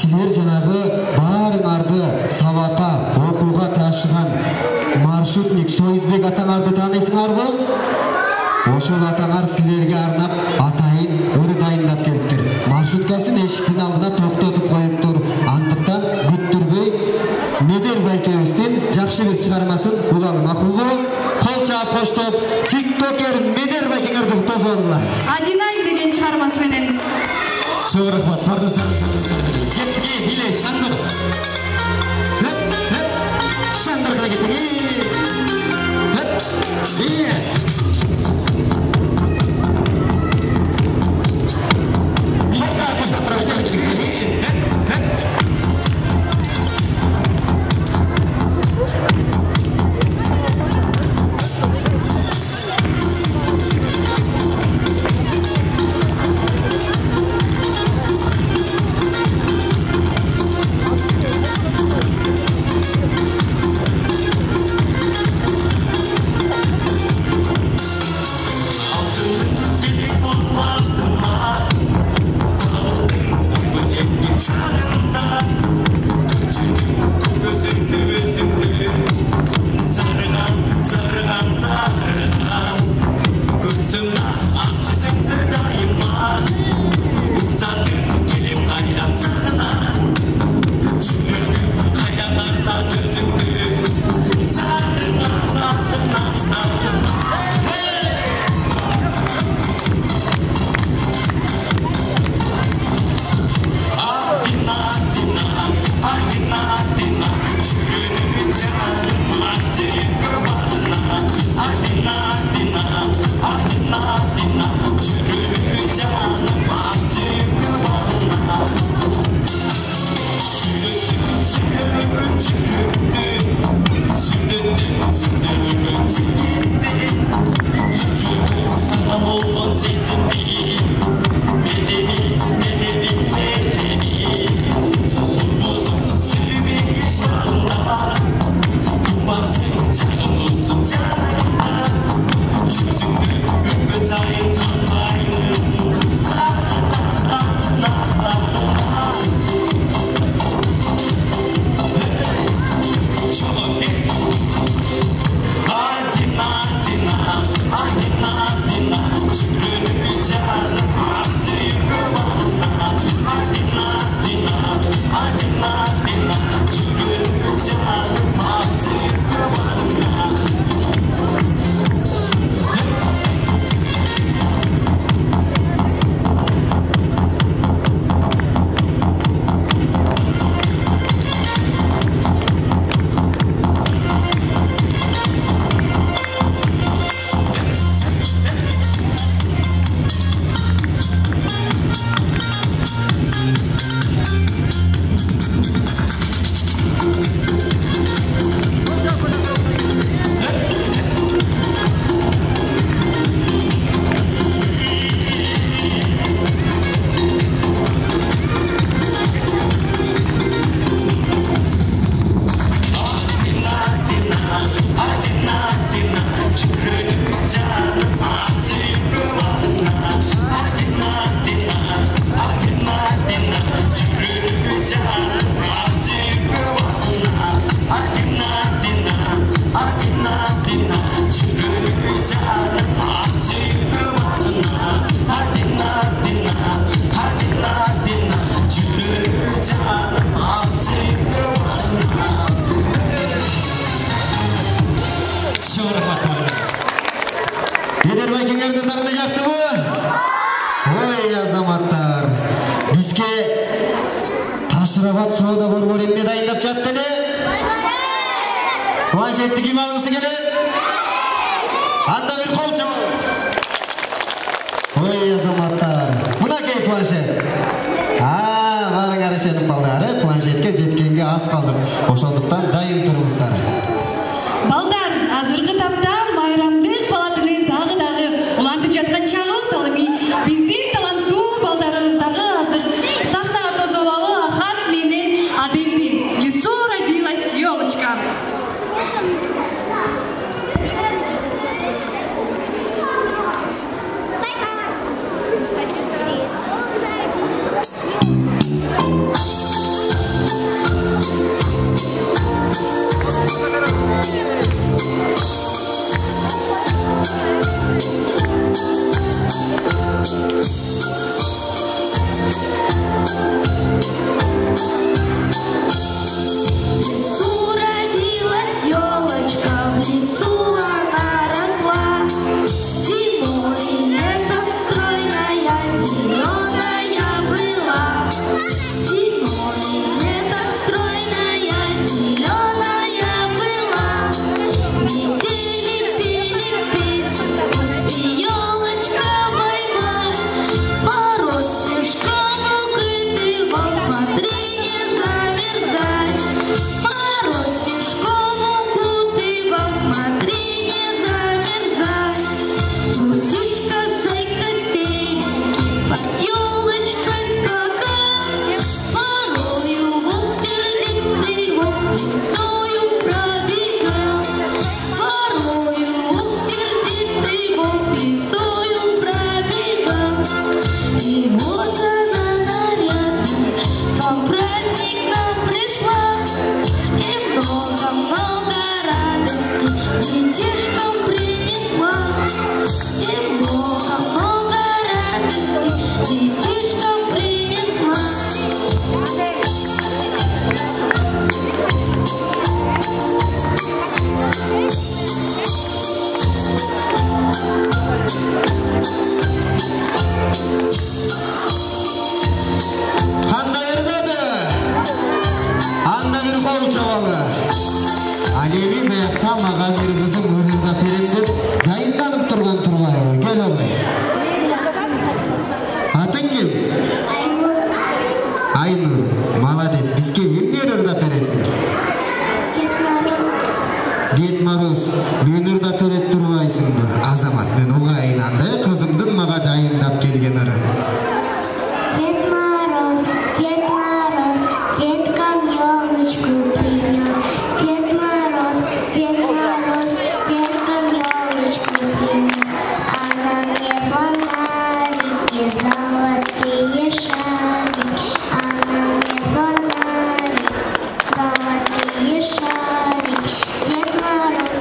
силер жанагы баарыңарды сабакка, окууга ташыган маршрутник Союзбек атаңарды таанысыңарбы? Ошол атаңар силерге арнап атайын ыры дайындап келиптир. Маршруткасын эшиктин алдына токтотуп коюптур. Андыктан күттүрбөй Медер байкебиздин жакшы бир чыгармасын угалы макулбу? Кол чаап коштоп, тиктокер Медер байкеңерди куттугуңар. Адинай деген чыгармасы менен. Чоң рахмат. Кетти, биле шаңдыр. Шаңдырга кетти. Ашырабат соода борбор эмне дайындап жатты эле? Планшетти ким алгысы келет? Анда бир кол чабыңыз. Ой азаматтар, мынакей планшет. Барыңар ишенип калдыңар, планшетке жеткенге аз калдык. Ошондуктан дайын туруңуздар. Балдар, азыркы тапта майрамдык палатыны дагы улантып жаткан чагыбыз, ал эми биздин таланттуу балдарыбыздагы азыр сахнага тосолалы Ахат менен Аделди. Лицо родилась ёлочка. мага бир кызым ырымда берем деп дайынданып турган турбайбы? Кел огай. Атың ким? Айнур. Айнур, молодец. Бизге эмне ырдап бересиң? Дед Мороз, мен ырдап берет турбайсыңбы? Азамат, мен угайын андай кызымдын мага дайындап келген ырын. Дед Мороз, деткам ёлочку принес. Дед Мороз, деткам ёлочку принес. А на мне фонарики, золотые шарики. А на мне фонарики, золотые шарики. Дед Мороз,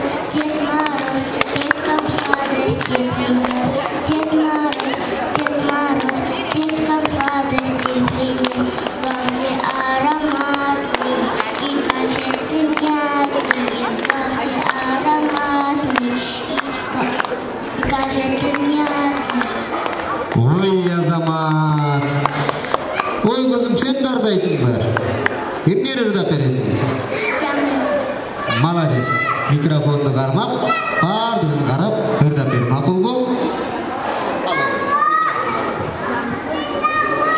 деткам сладости принес. Дед Мороз, деткам сладости принес. Вафли ароматные и конфеты мятные. Вафли ароматные и конфеты мятные. Ой, Азамат. Ой, кызым, сен дардайсыңбы? Эмне ырдап бересиң? Молодец. Микрофонду кармап, бардыгын карап ырдап бер. Макулбу?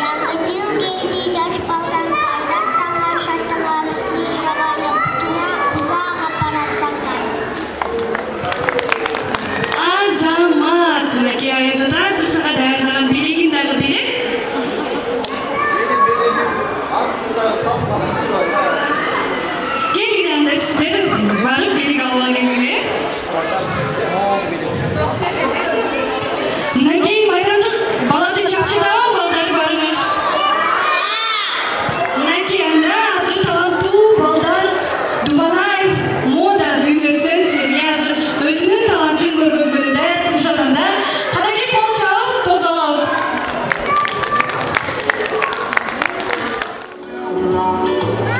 Жаңы жыл келди, жаш балдан кайраттанга шаттанга. Дил сабайлы кутуна узак аппараттанга. Азамат, мынакей Аязата азыр сага даярдаган белегин дагы берет. Келгиле анда сиздер барып белек алып келгиле. Мынакей майрамдык балаты чапчыдабы балдар барыңар? Мынакей анда азыр таланттуу балдар Дубанаев мода дүйнөсүнөн сизге азыр өзүнүн талантын көргөзгөнү даяр турушат анда. Кадагей кол чабып тосолобуз.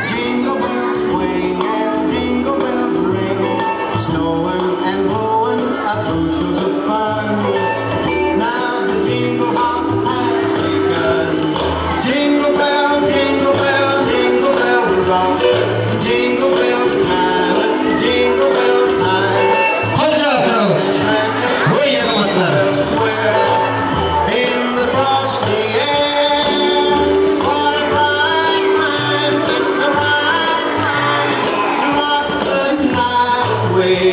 Jingle bells swing and jingle bells ring, snowing and blowing up bushels of fun. Now the jingle hop has begun. Jingle bell, jingle bell, jingle bell rock. Jingle bells time, jingle bell time. Koca Kraus. Ой, Азаматтар. In the frosty air, what a bright time, it's the right time to rock the night away.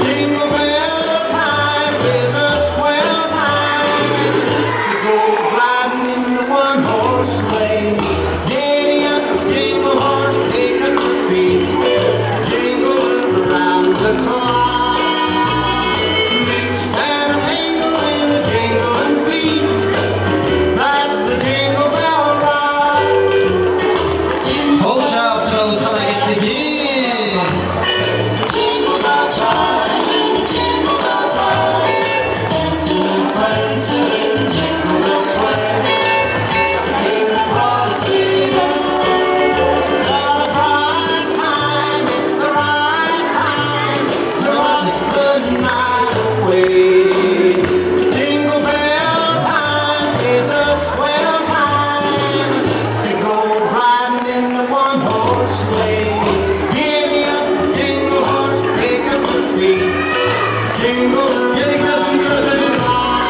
Jingle bell time is a swell time to go riding in the one-horse sleigh. Giddy up, jingle horse, pick up your feet, jingle around the clock. Mix and a mingle in a jingling beat. That's the jingle bell ride. Koca Kraus hareketligi. Jingle bell time, jingle bell time. Dancing and prancing, jingle bell swing. In the frosty air, what a bright time, it's the right time to rock the night away. Jingle bell time is a swell time to go riding in the one-horse sleigh. Giddy up, jingle horse, pick up your feet, jingle around the clock.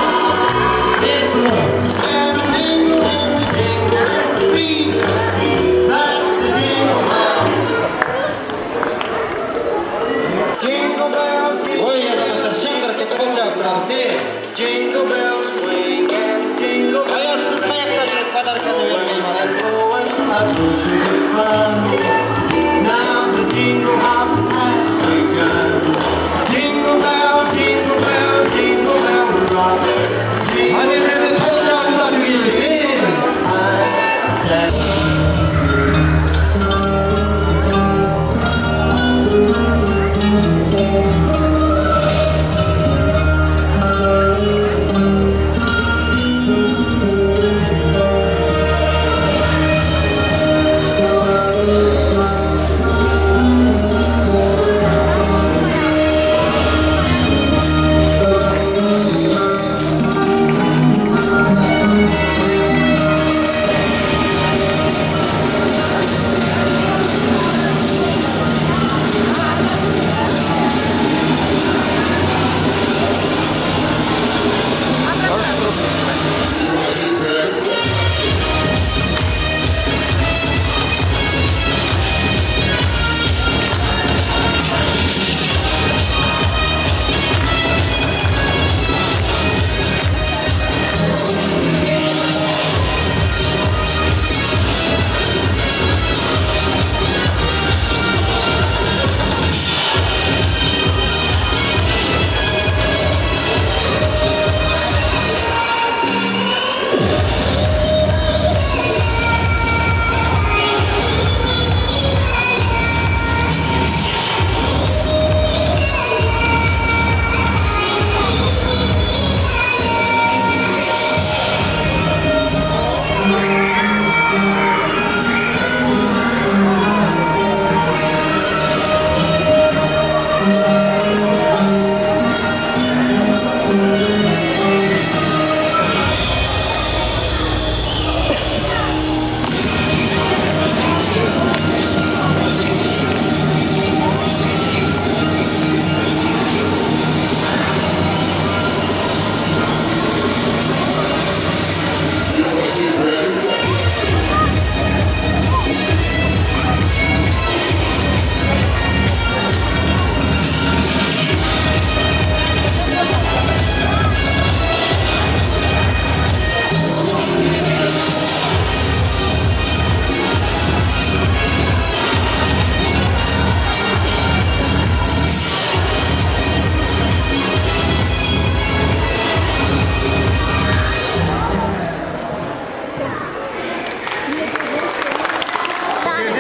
And a mingle in the jingling feet. That's the jingle bell. Jingle bell, Ой, Азаматтар, шаңдар кетті Koca Kraus. jingle bell swing and jingle bell. Аяз кыз каякта жүрөт, подарканы бермей ма? Now the jingle hop has begun. Jingle bell, jingle bell, jingle bell rock. Jingle Hadi dedi, Koca uzatı gelsin.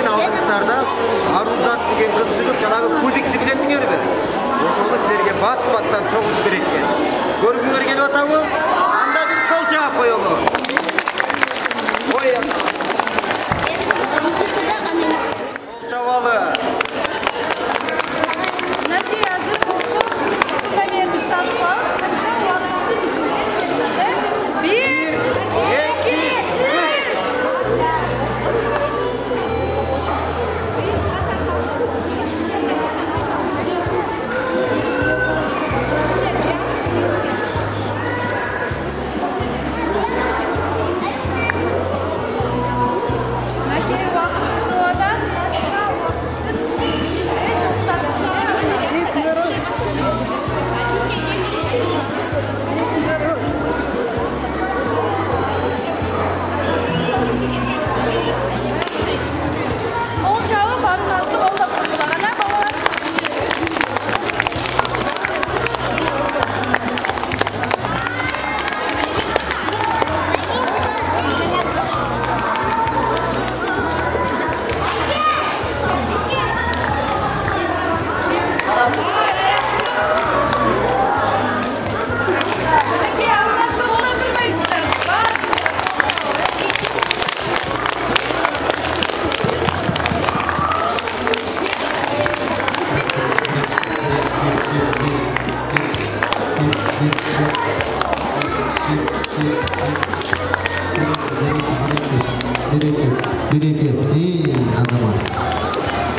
Менин алдыңыздарда Арузат деген кыз чыгып жанагы кубикти билесиңерби? Ошону силерге бат-баттан чогултуп берет экен. Көргүңөр келип атабы? Анда бир кол чаап коелу. Ой. Кол чабалы. Нәти азыр болсо, камерды станып алып, бир, эки,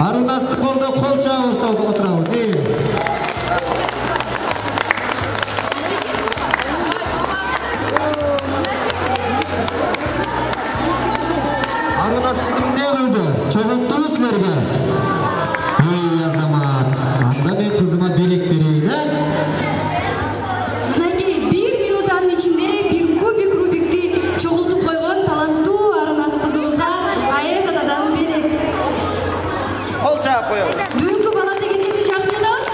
Арунасты колдоп кол чабып отурабыз. Арунас кызым не кылды? Чогулттубу силерге? Ой, азамат, анда мен кызыма белек берейин, Мынакей 1 минуттан ичинде бир кубик Рубикти чогултуп койгон таланттуу Арунас кызыбызга АЭС атадан белек. Кол чаап коелу. Бүгүнкү баланды кечеси жактырдабыз.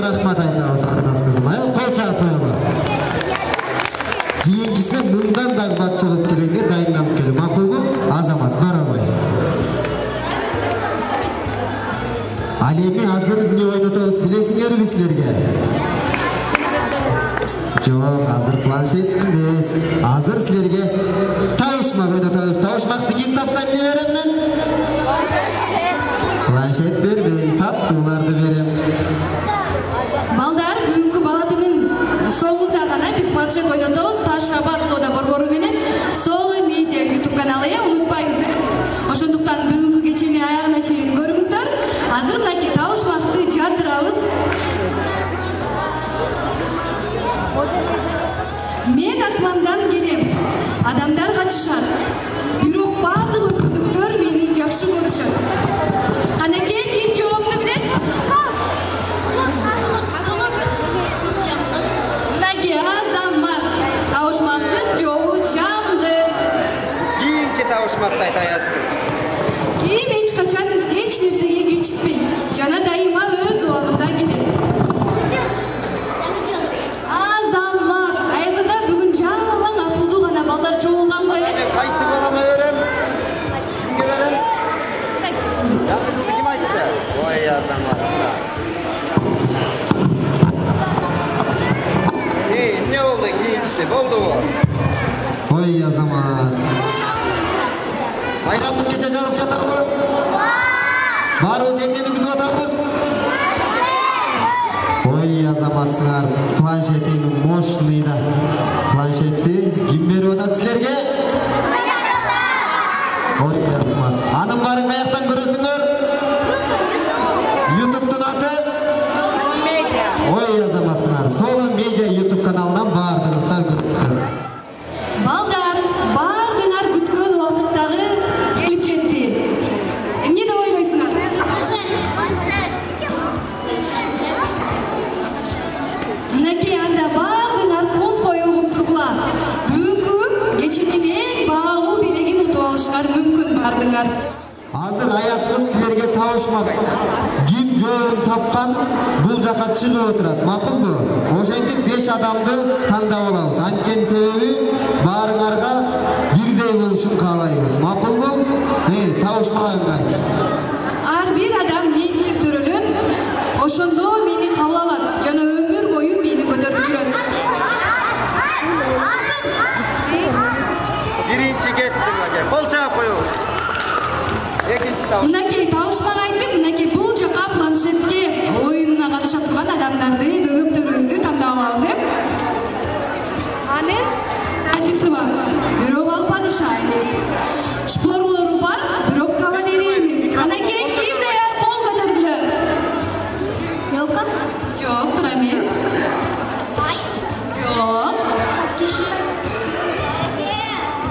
Рахмат айтабыз Арунас кызыма. Кол чаап коелу. Кийинкисине мындан дагы бат чогулуп келгенге дайындалып кел. Макулбу? Азамат бара кой. Ал эми азыр эмне ойнотобуз билесиңерби силерге? Жок, азыр планшет эмес. Азыр силерге табышмак ойнотобуз. Табышмакты ким тапса эмне берем мен? Планшет бербейм, таптууларды берем. Балдар, бүгүнкү балатынын соңунда гана биз планшет ойнотобуз. Ташрабад соода борбору менен Соло Медиа YouTube каналы, унутпайбыз. Ошондуктан бүгүнкү кечени аягына чейин көрүңүздөр. Азыр мынакей табышмакты жандырабыз. Мен асмандан келем. Адамдар качышат. Бирок бардык өсүмдүктөр мени жакшы көрүшөт. Канакей ким жообун билет? Мынакей азамат. Табышмактын жообу жамгыр. Кийинки табышмакты айтасыз. Ким эч качан эч нерсеге кечикпейт. Жана дайыма өз убагында келет. Азамат, аясында бүгүн жалаң акылдуу гана балдар чогулган го. Мен кайсы балама берем? Кимге берем? Ким айтты? Ой, Азамат. Эмне болду кийинкиси? Болдубу? Ой, Азамат. Байрамдын кече жарып жатабы? Баарыбыз эмнени күтүп атабыз? Ой, Азаматсыңар, планшетиң мощный да. Планшетти ким берип атат силерге? Ой, Азамат. Анын баарын каяктан көрөсүңөр? YouTube'дун аты? Ой, Азаматсыңар, Соло Медиа YouTube каналынан баардыгыңыздар көрүңүздөр. Балдар, бардыңар күткөн убакыттагы келип жетти. Эмне деп ойлойсуңар? Мынакей анда бардыңар конт коюп тургула. Бүгүнкү кеченин эң баалуу белегин утуп алышыңар мүмкүн бардыңар. Азыр Аяз кыз силерге табышмак. Ким жообун тапкан бул жака чыгып отурат. Макулбу? Ошентип 5 адамды тандап алабыз. Анткени себеби баарыңар мынакей, кол чаап коебуз. Экинчи табыш. Мынакей табышмак айтып, мынакей бул жака планшетке оюнуна катыша турган адамдарды, бөбөктөрүбүздү тандап алабыз, Анын ажысы бар. Бирок ал падыша эмес. Шпорлору бар, бирок кавалерия эмес. Анан кийин ким даяр кол көтөргүлө. Елка? Жок, тура эмес. Ай? Жок. Киши?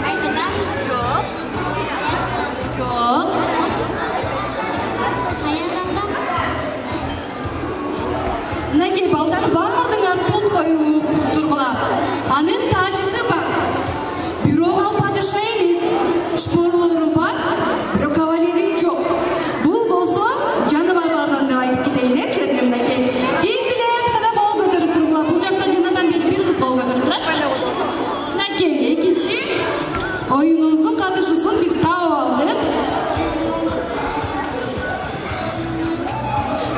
Айзада? Жок. Жок. Аязанда? Мынакей балдар баардыгыңар тут коюп тургула. Анын тажысы бар. Бирок ал падыша эмес. Шпорлору бар, бирок кавалерия жок. Бул болсо жаныбарлардан деп айтып кетейин, сизге мынакей. Ким билет кана кол көтөрүп тургула. Бул жакта жанадан бери бир кыз кол көтөрүп турат. Мынакей экинчи оюнубуздун катышуусун биз таап алдык.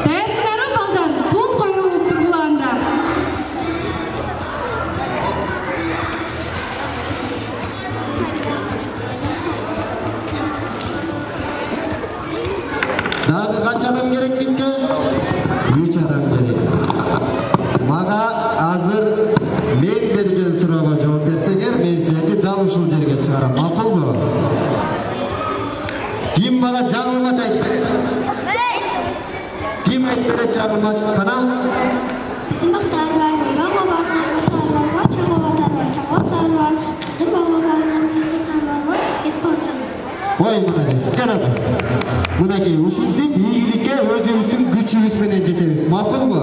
Даярсыңарбы балдар? Пункт коюп тургула анда. Дагы канча адам керек бизге? 3 адам керек. Мага азыр мен берген суроого жооп берсеңер, мен силерди дал ушул жерге чыгарам. Макулбу? Ким мага жаңылмач айтып берет? Ким айтып берет жаңылмач? Кана? Биздин бактар бар, бага бар, сарлар бар, чага бар, сарлар бар, кыр бага бар, сарлар бар, эткотар. Ой, мынакей, скарады. Мынакей, ушинтип ийгиликке өзүбүздүн күчүбүз менен жетебиз. Макулбу?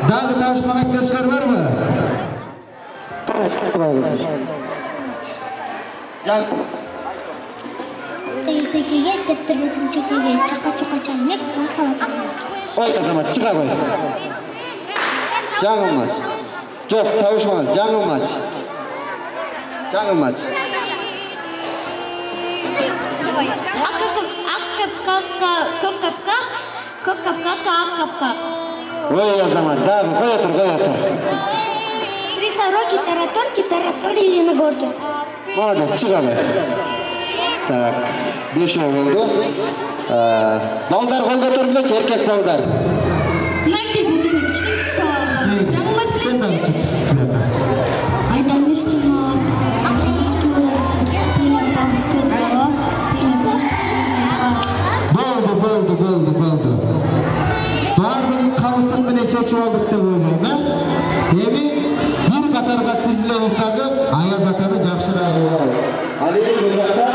Дагы табышмак айтып берушулар барбы? Тегеге тептербесин чекеге чака-чука чалмек калат. Ой, азамат, чыга кой. Жаңылмач. Жок, табышмак, жаңылмач. Жаңылмач. Көк капка, ак капка. Ой, азамат, дагы кой отур. Три сороки, таратор или на горке. Молодец, чыга кой. Так, 5 болду. Балдар кол көтөргүлөчү, эркек балдар. Мынакей бул жерде кичине балдар. Жаңылмач Сен дагы чык. Айдан мишкин Болду. Бардыгын калыстык менен чечип алдык деп ойлойм, Эми бир катарга тизилебиз дагы Аяз атаны жакшыраак угабыз. Ал эми бул жакта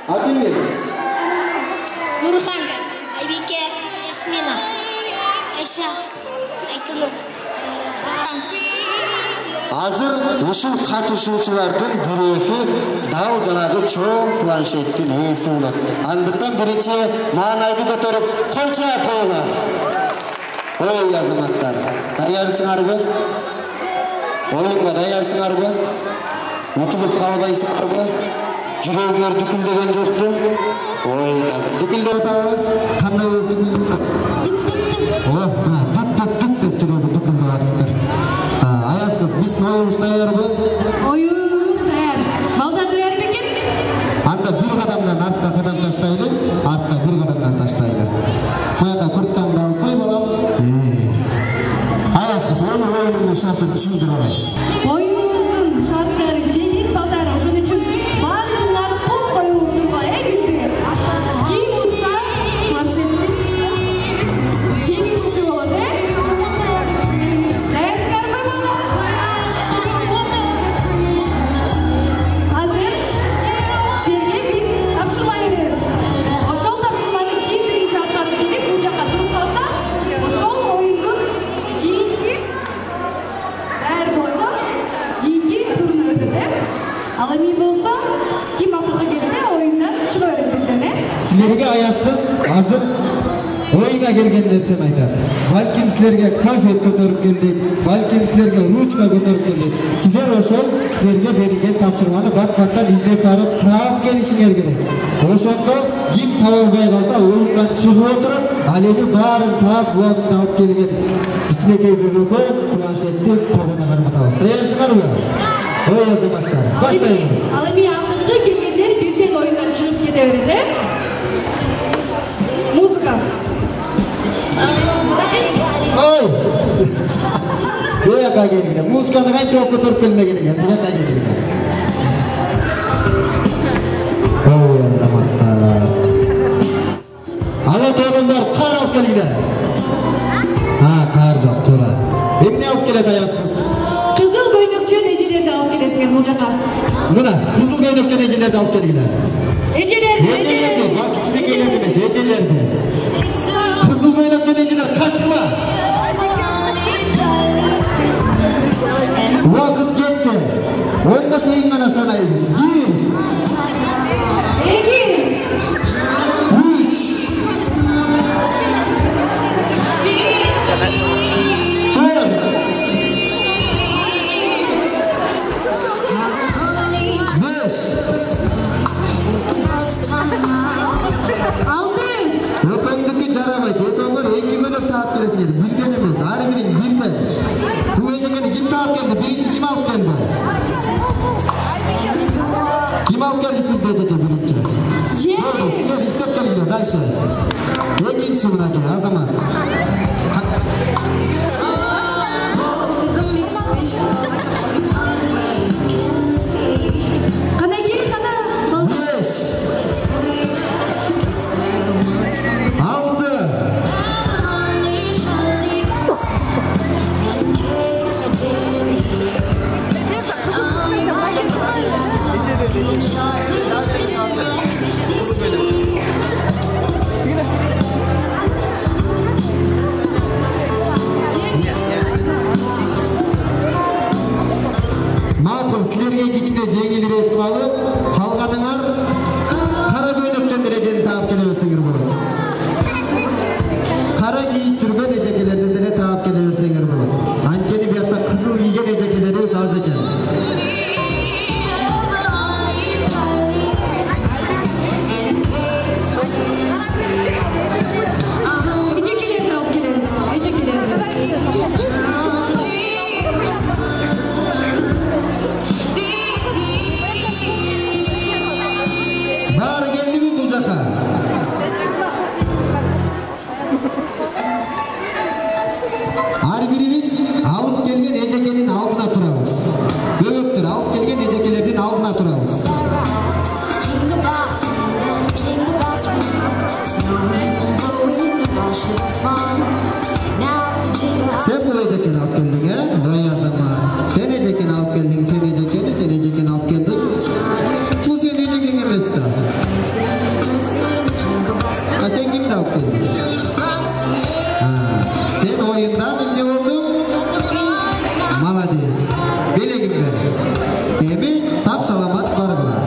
Атемир, Нурхан, Айбике, Ясмина, Айша, Айтылып, Астан. азыр ушул катышуучулардын бирөөсү дал жанагы чоң планшеттин ээси болот. Андыктан биринчи маанайды көтөрүп кол чаап коелу. Ой, азаматтар, даярсыңарбы? Оюнга даярсыңарбы? Утулуп калбайсыңарбы? Жүрөгүңөр дүкүлдөгөн жокпу? Ой, дүкүлдөп атабы? Кандай болуп дүкүлдөп? Деп жүрөгү дүкүлдөп атыптыр. Аяз кыз, биздин оюнубуз даярбы? Оюнубуз даяр. Балдар даяр бекен? Анда бир кадамдан артка кадам таштайлы, артка бир кадамдан таштайлы. Маяка курткаңды алып кой, балам. Аяз кыз, оюнубуздун шартын түшүндүр алай. Оюнубуздун шарттары жеңил балдар, ошон үчүн баардыгыңар пункт коюп тургула, бизге. Ким утса планшеттин жеңилчиси болот, Даярсыңарбы балдар? Азыр силерге биз тапшырма беребиз. Ошол тапшырманы ким биринчи аткарып келип бул жакка туруп калса, ошол оюндун кийинки даяр болсо, кийинки туруна өтөт, Ал эми болсо, ким акыркы келсе, оюндан чыга берет бизден, Силерге Аяз кыз азыр оюнга келген нерсени айтат. Балким силерге конфет көтөрүп келдик, балким силерге ручка көтөрүп келдик. Силер ошол силерге берилген тапшырманы бат-баттан издеп барып таап келишиңер керек. Ошондо ким таба албай калса, оюндан чыгып отуруп, ал эми баарын таап убагында алып келген кичинекей бөбөккө планшетти погона карматабыз. Даярсыңарбы? Ой, азаматтар, баштайлы. Ал эми акыркы келген берет, Музыка. Ой! Buyoqqa kelinglar. Muzikani qancha o'qib turib kelmagan ekan. Buyoqqa kelinglar. Oy, azamatlar. Ala to'g'rimlar, qar olib kelinglar. Ha, qar yo'q, to'g'ri. Endi olib keladi ayasiz. Qizil ko'ylakcha nejilarni olib kelasizlar Mo'jaqa. Mana, qizil ko'ylakcha nejilarni olib kelinglar. Ejelerni, bak kichiklarni emas, ejelerni. Qizil ko'ylakcha nejilar qachiqma. Vaqt ketdi. Onda teyin mana sanaymiz. 1 2 3 Öpendeki caramaydı. Öpendeki 2 bölüm saat gelesiydi. Birden emas. Her birinin birden. Bu ecekeni kim tağıp geldi? Birinci kim alıp geldi? Kim alıp geldi siz de ecekeni birinci? Doğru. Sizler istep gelin. Dayşı. İkinci buna gel. Azamat. Kana gel kana. 5 6 Maqul, sizlerge kichkina jengilroq qolib, qolganinglar qara ko'ylakcha derejani topib kelaversangiz bo'ladi. Qara kiyib turgan ejakelarni dele topib kelaversangiz bo'ladi. Anchani bu yoqda qizil kiygan ejakelar o'z oz ekan. Ejekelerni olib kelamiz. Ejekelerni. Bari keldimi bu yoqqa? Har birimiz olib kelgan ejekening oldina turamiz. Böböktür olib kelgan ejekelarning oldina turamiz. Sen bu ejekeni olib kelding, ha? Voy azamat. Sen ejekeni olib kelding, sen ejekeni olib kelding. Bu sen ejeking emas-da. Sen kimni olib kelding? Sen oyunda ne oldun? Молодец. Belegim ver. Emi sağ salamat barlar.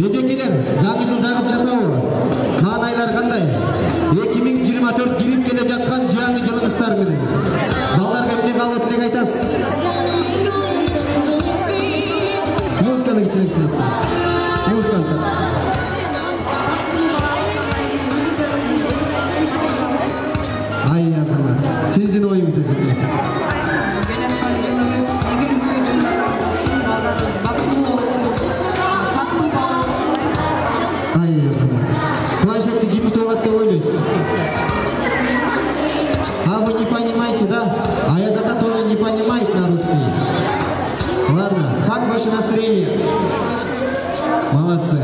Ejekiler, жаңы жыл жагып жатабыз. Маанайлар кандай? 2024 кирип келе жаткан жаңы жылыңыздар менен. Балдарга эмне калып тилек айтасыз? Музыканы кичине кылып. Музыканы. Ay yazılar. Sizin oyunuz ejekler. Ay yazılar. Планшетті кипі тоғат деп ойлайсыз. А вы не понимаете, да? А я зато тоже не понимает на русский. Ладно, как ваше настроение? Молодцы.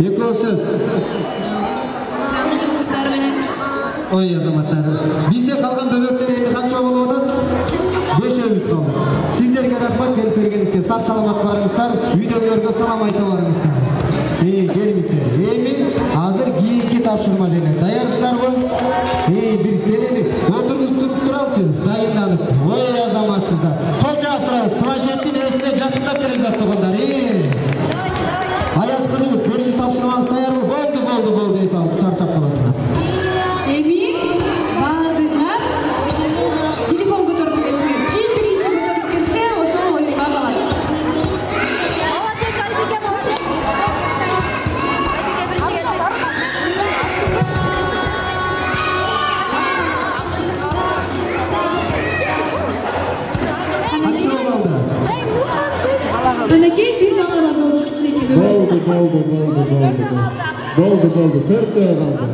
Екеусіз. Ой, азаматтар. Bizde қалған бөбектер енді қанша болып отыр? 5-іміз қалды. Сіздерге рахмат келіп бергеніңізге. Сақ саламат барыңыздар. Үйдегілерге салам айта барыңыздар. Келіңіздер. Еми, азыр киізге тапшырма деңер. Даярсыздар ғой? Bir денелік. Отырыңыз тұрып тұралшы. Дайынданып. Ой, азаматсыздар. Қол жағып тұрыңыз. Планшеттің есіне жақындап келіңіздер тұғындар. Аяз қызымыз, көрші тапшырмаңыз даяр ғой? Болды. Ей салып, чаршап қаласыңдар. Еми, бардыңдар. Телефон көтеріп келесіңдер. Ким бірінші көтеріп келсе, ошол ойын бағалайды. Anakey bir balalar olacak içine geliyor. Төртөө kaldı.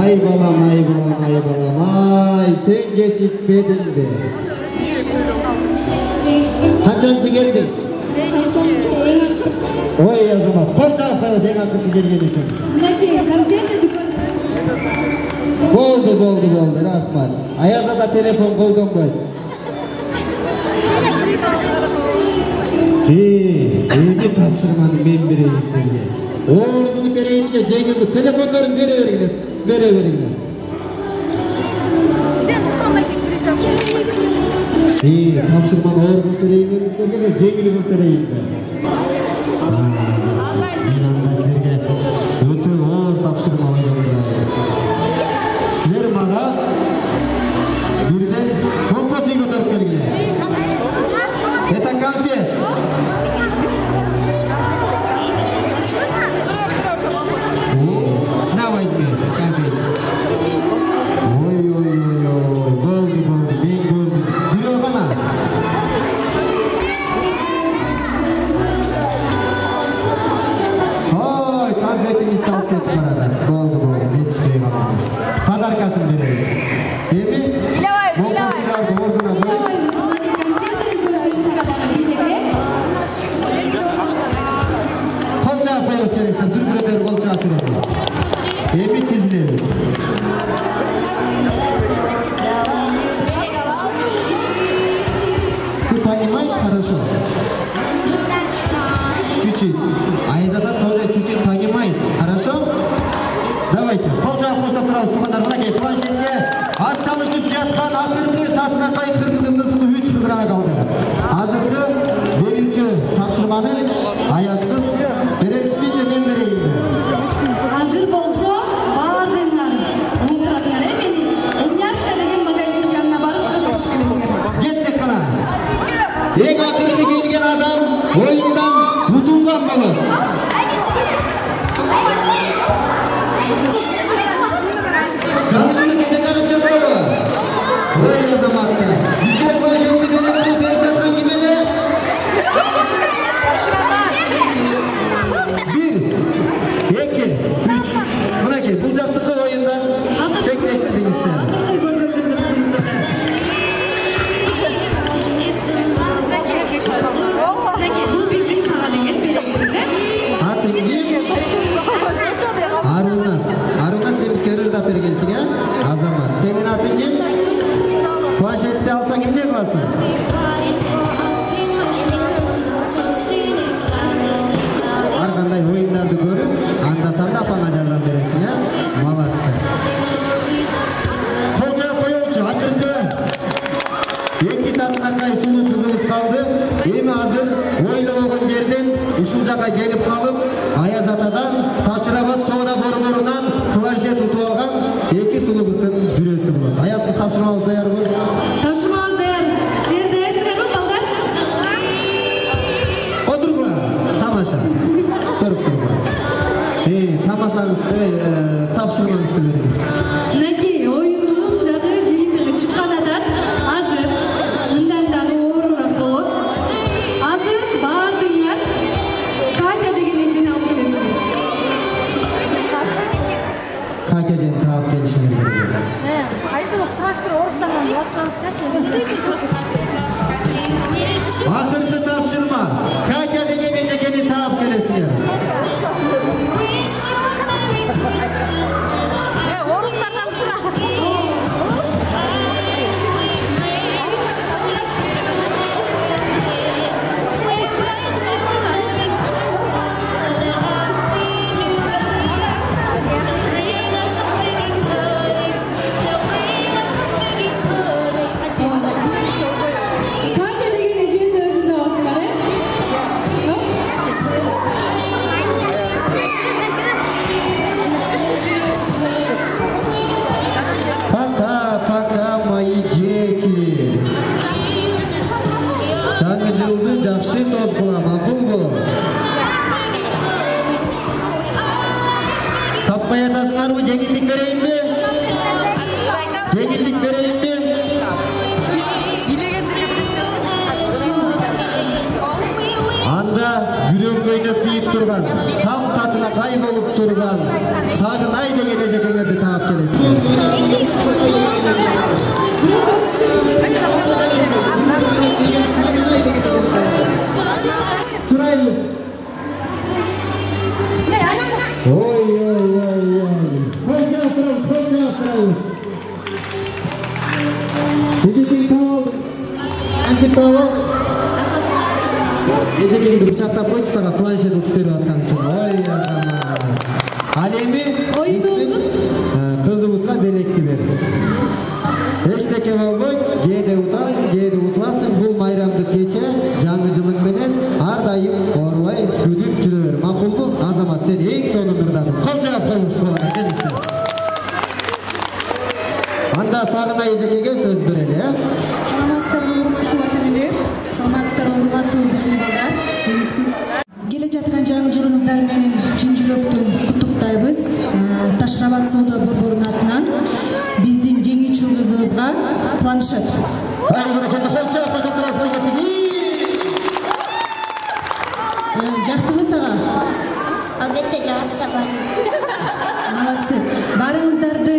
Ay balam, sen geçitmedin be. Kaçıncı geldin? Oy yazama, kolça koyuyor sen akıtı gelgen için. Boldu, rahmat. Ayaza da telefon koydum koy. Öyle tapşırmanı ben vereyim seni. Oğlunu vereyince Cengiz'i telefonlarını verin. Tapşırmanı oğlunu vereyim demişlerse Cengiz'i vereyim ben. Öte oğul tapşırmanı vereyim. Sizler bana birden komposuyu götürüp verin. Это конфет. На возьми конфет. Ой, голды, бей голды. Берем она. Ой, конфеты не стал кетіп барады. Голды, жетіспей қаламыз. Подаркасын береміз. Деме? Композиларды ордына қойып. Kolça koyuyoruz kendisinden, dürbüreleri kolça atıyoruz. Emin dizileriz. Ты понимаешь хорошо? Чуть-чуть. Айзада тоже чуть-чуть понимает. Хорошо? Давайте. Kolça koşta тұрауыз туғандар. Мынакей планшетке ат салышып жатқан ақырғы татынақай қырғызымыздың 3 қыз ғана қалды. Азырғы беруші тапшырманы Аяз қыз береспейді мен берейін. Hazır bolsa bağırdыңlar. Ұмытасыңар мени. Умняшка деген магазин жанына барып сұрып келесіңер. Кеттік қана. Ең ақырғы келген адам ойындан ұтылған болады. Жаныңды кезек алып жатыр. Ой азаматты. Бізге қойшымды беріп жатқан кемелі. 1, 2, 3. Мынакей, бұл жақтықы ойындан чекмейді деңіздер. Ақырғы көргөзілді қызымызды. Бұл біздің саға деген белгілі. Атың кім? Арунас деміз көрірді апергенсің, азамат. Сенің атың кім? Планшетті алсаң кімне қыласың? Арқандай ойындарды көріп, анда-санда апаңа жардам бересің, малатсың. Қолча қойылшы, ақырғы. Екі татынақай сұлу қызымыз қалды. Емі азыр ойлы болған жерден ұшыл жаққа келіп қалып, Аяз атадан Ташырабад соғда борборынан планшет ұтып алған екі сұлу қыздың бүресі болады. Аяз қыз тапшырмауыз даяр бұл? Тапшырмауыз даяр. Сіздер даясыңар ма, балдар? Отырғылар, тамаша. Тұрып. Тамашаңызды, тапшырмаңызды беріңіз. Мінекей, ойынның дағы жиынтығы шыққан атат, азыр, мындан дағы орырақ болып, азыр бардыңар, Катя деген ечені алып келесіңер. Катя жен тауып келішіңер берген. Айтып сұрастыр, орыстанған Ақырғы тапшырма. Катя деген ечені тауып келесіңер. орыстар турган, там татына кай болуп турган, Сагынай деген эжекеңерди таап келесиз. Турайбыз. Ой. Койча турабыз. Эжекең таап алдым. Антип таап алдым. Эжекеңди бычактап койчу, сага планшет утуп берип аткан үчүн. Ой Азамат. Ал эми кызыбызга белекти бер. Эчтеке болбойт, кээде утасың, кээде утуласың. Бул майрамдык кече жаңы жылың менен ар дайым оорубай күлүп жүрө бер. Макулбу? Азамат, сен эң сонундурдан кол чыгап коюңуз болот экенсиз. Анда Сагынай эжекеге сөз берели, э? Саламатсыздар, урматтуу биздин балдар. Келе жаткан жаңы жылыңыздар менен чын жүрөктөн куттуктайбыз. Ташкабад соода борборунун атынан биздин жеңүүчү кызыбызга планшет. Жактыбы сага? Албетте жакта бар. Молодцы. Барыңыздарды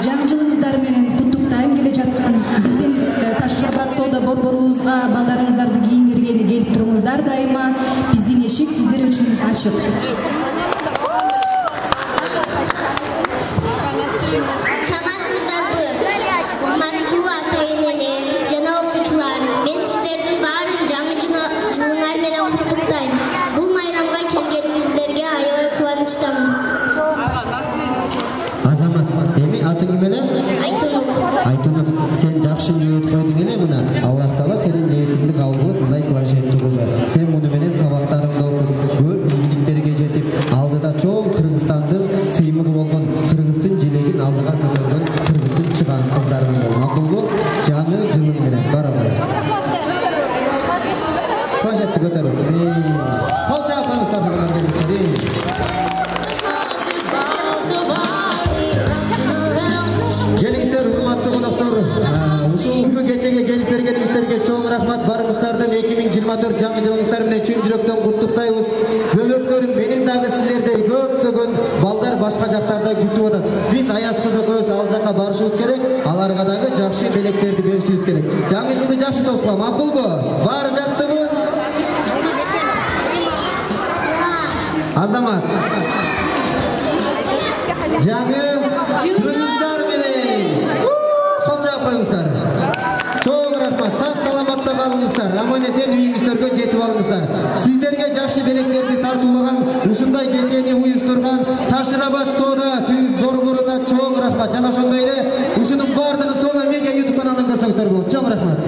жаңы жылыңыздар менен куттуктайм. Келе жаткан биздин Ташкабад соода борборубузга балдарыңыздарды кийиндиргени келип туруңуздар дайыма. Биздин эшик сиздер үчүн ачык. Саламатсыздарбы? Урматтуу ата-энелер жана окуучулар, мен сиздердин баарын жаңы жылыңар менен куттуктайм. Бул майрамга келгениңиздерге аябай кубанычтамын. Азамат, эми атың ким эле? Айтунук. Айтунук, сен жакшы ниет койдуң эле мына. Аллах Таала сенин ниетиңди кабыл кылып, мындай планшетти кылды. Сен муну менен сабактарыңды окуп, көп ийгиликтерге жетип, алдыда чоң Кыргызстандын сыймыгы болгон, Кыргыздын желегин алдыга көтөргөн, Кыргыздын чыган кыздарың бол. Макулбу? Жаңы жылың менен барабай. Планшетти көтөрүп. Кол чаап коюңуздар. Келиңиздер, урматтуу коноктор. Ушул кечеге келип бергениңиздерге чоң рахмат. Барыңыздардын 2024 жаңы жылыңыздар менен чын жүрөктөн куттуктайбыз. Бөлөктөрүм, менин дагы силердей көптөгөн балдар башка жактарда күтүп атат. Биз Аяз кыз экөөбүз ал жака барышыбыз керек, аларга дагы жакшы белектерди беришибиз керек. Жаңы жылды жакшы тосула, макулбу? Баары жактыбы? Азамат. Жаңы жылыңыздар менен кол жаап коюңуздар. Чоң рахмат. Сак саламатта калыңыздар. Аман эсен үйүңүздөргө жетип алыңыздар. Сиздерге жакшы белектерди тартуулаган, ушундай кечени уюштурган Ташкабад соода борборуна чоң рахмат. Жана ошондой эле ушунун баардыгы Sola Media YouTube каналынан көрсөңүздөр болот. Чоң рахмат.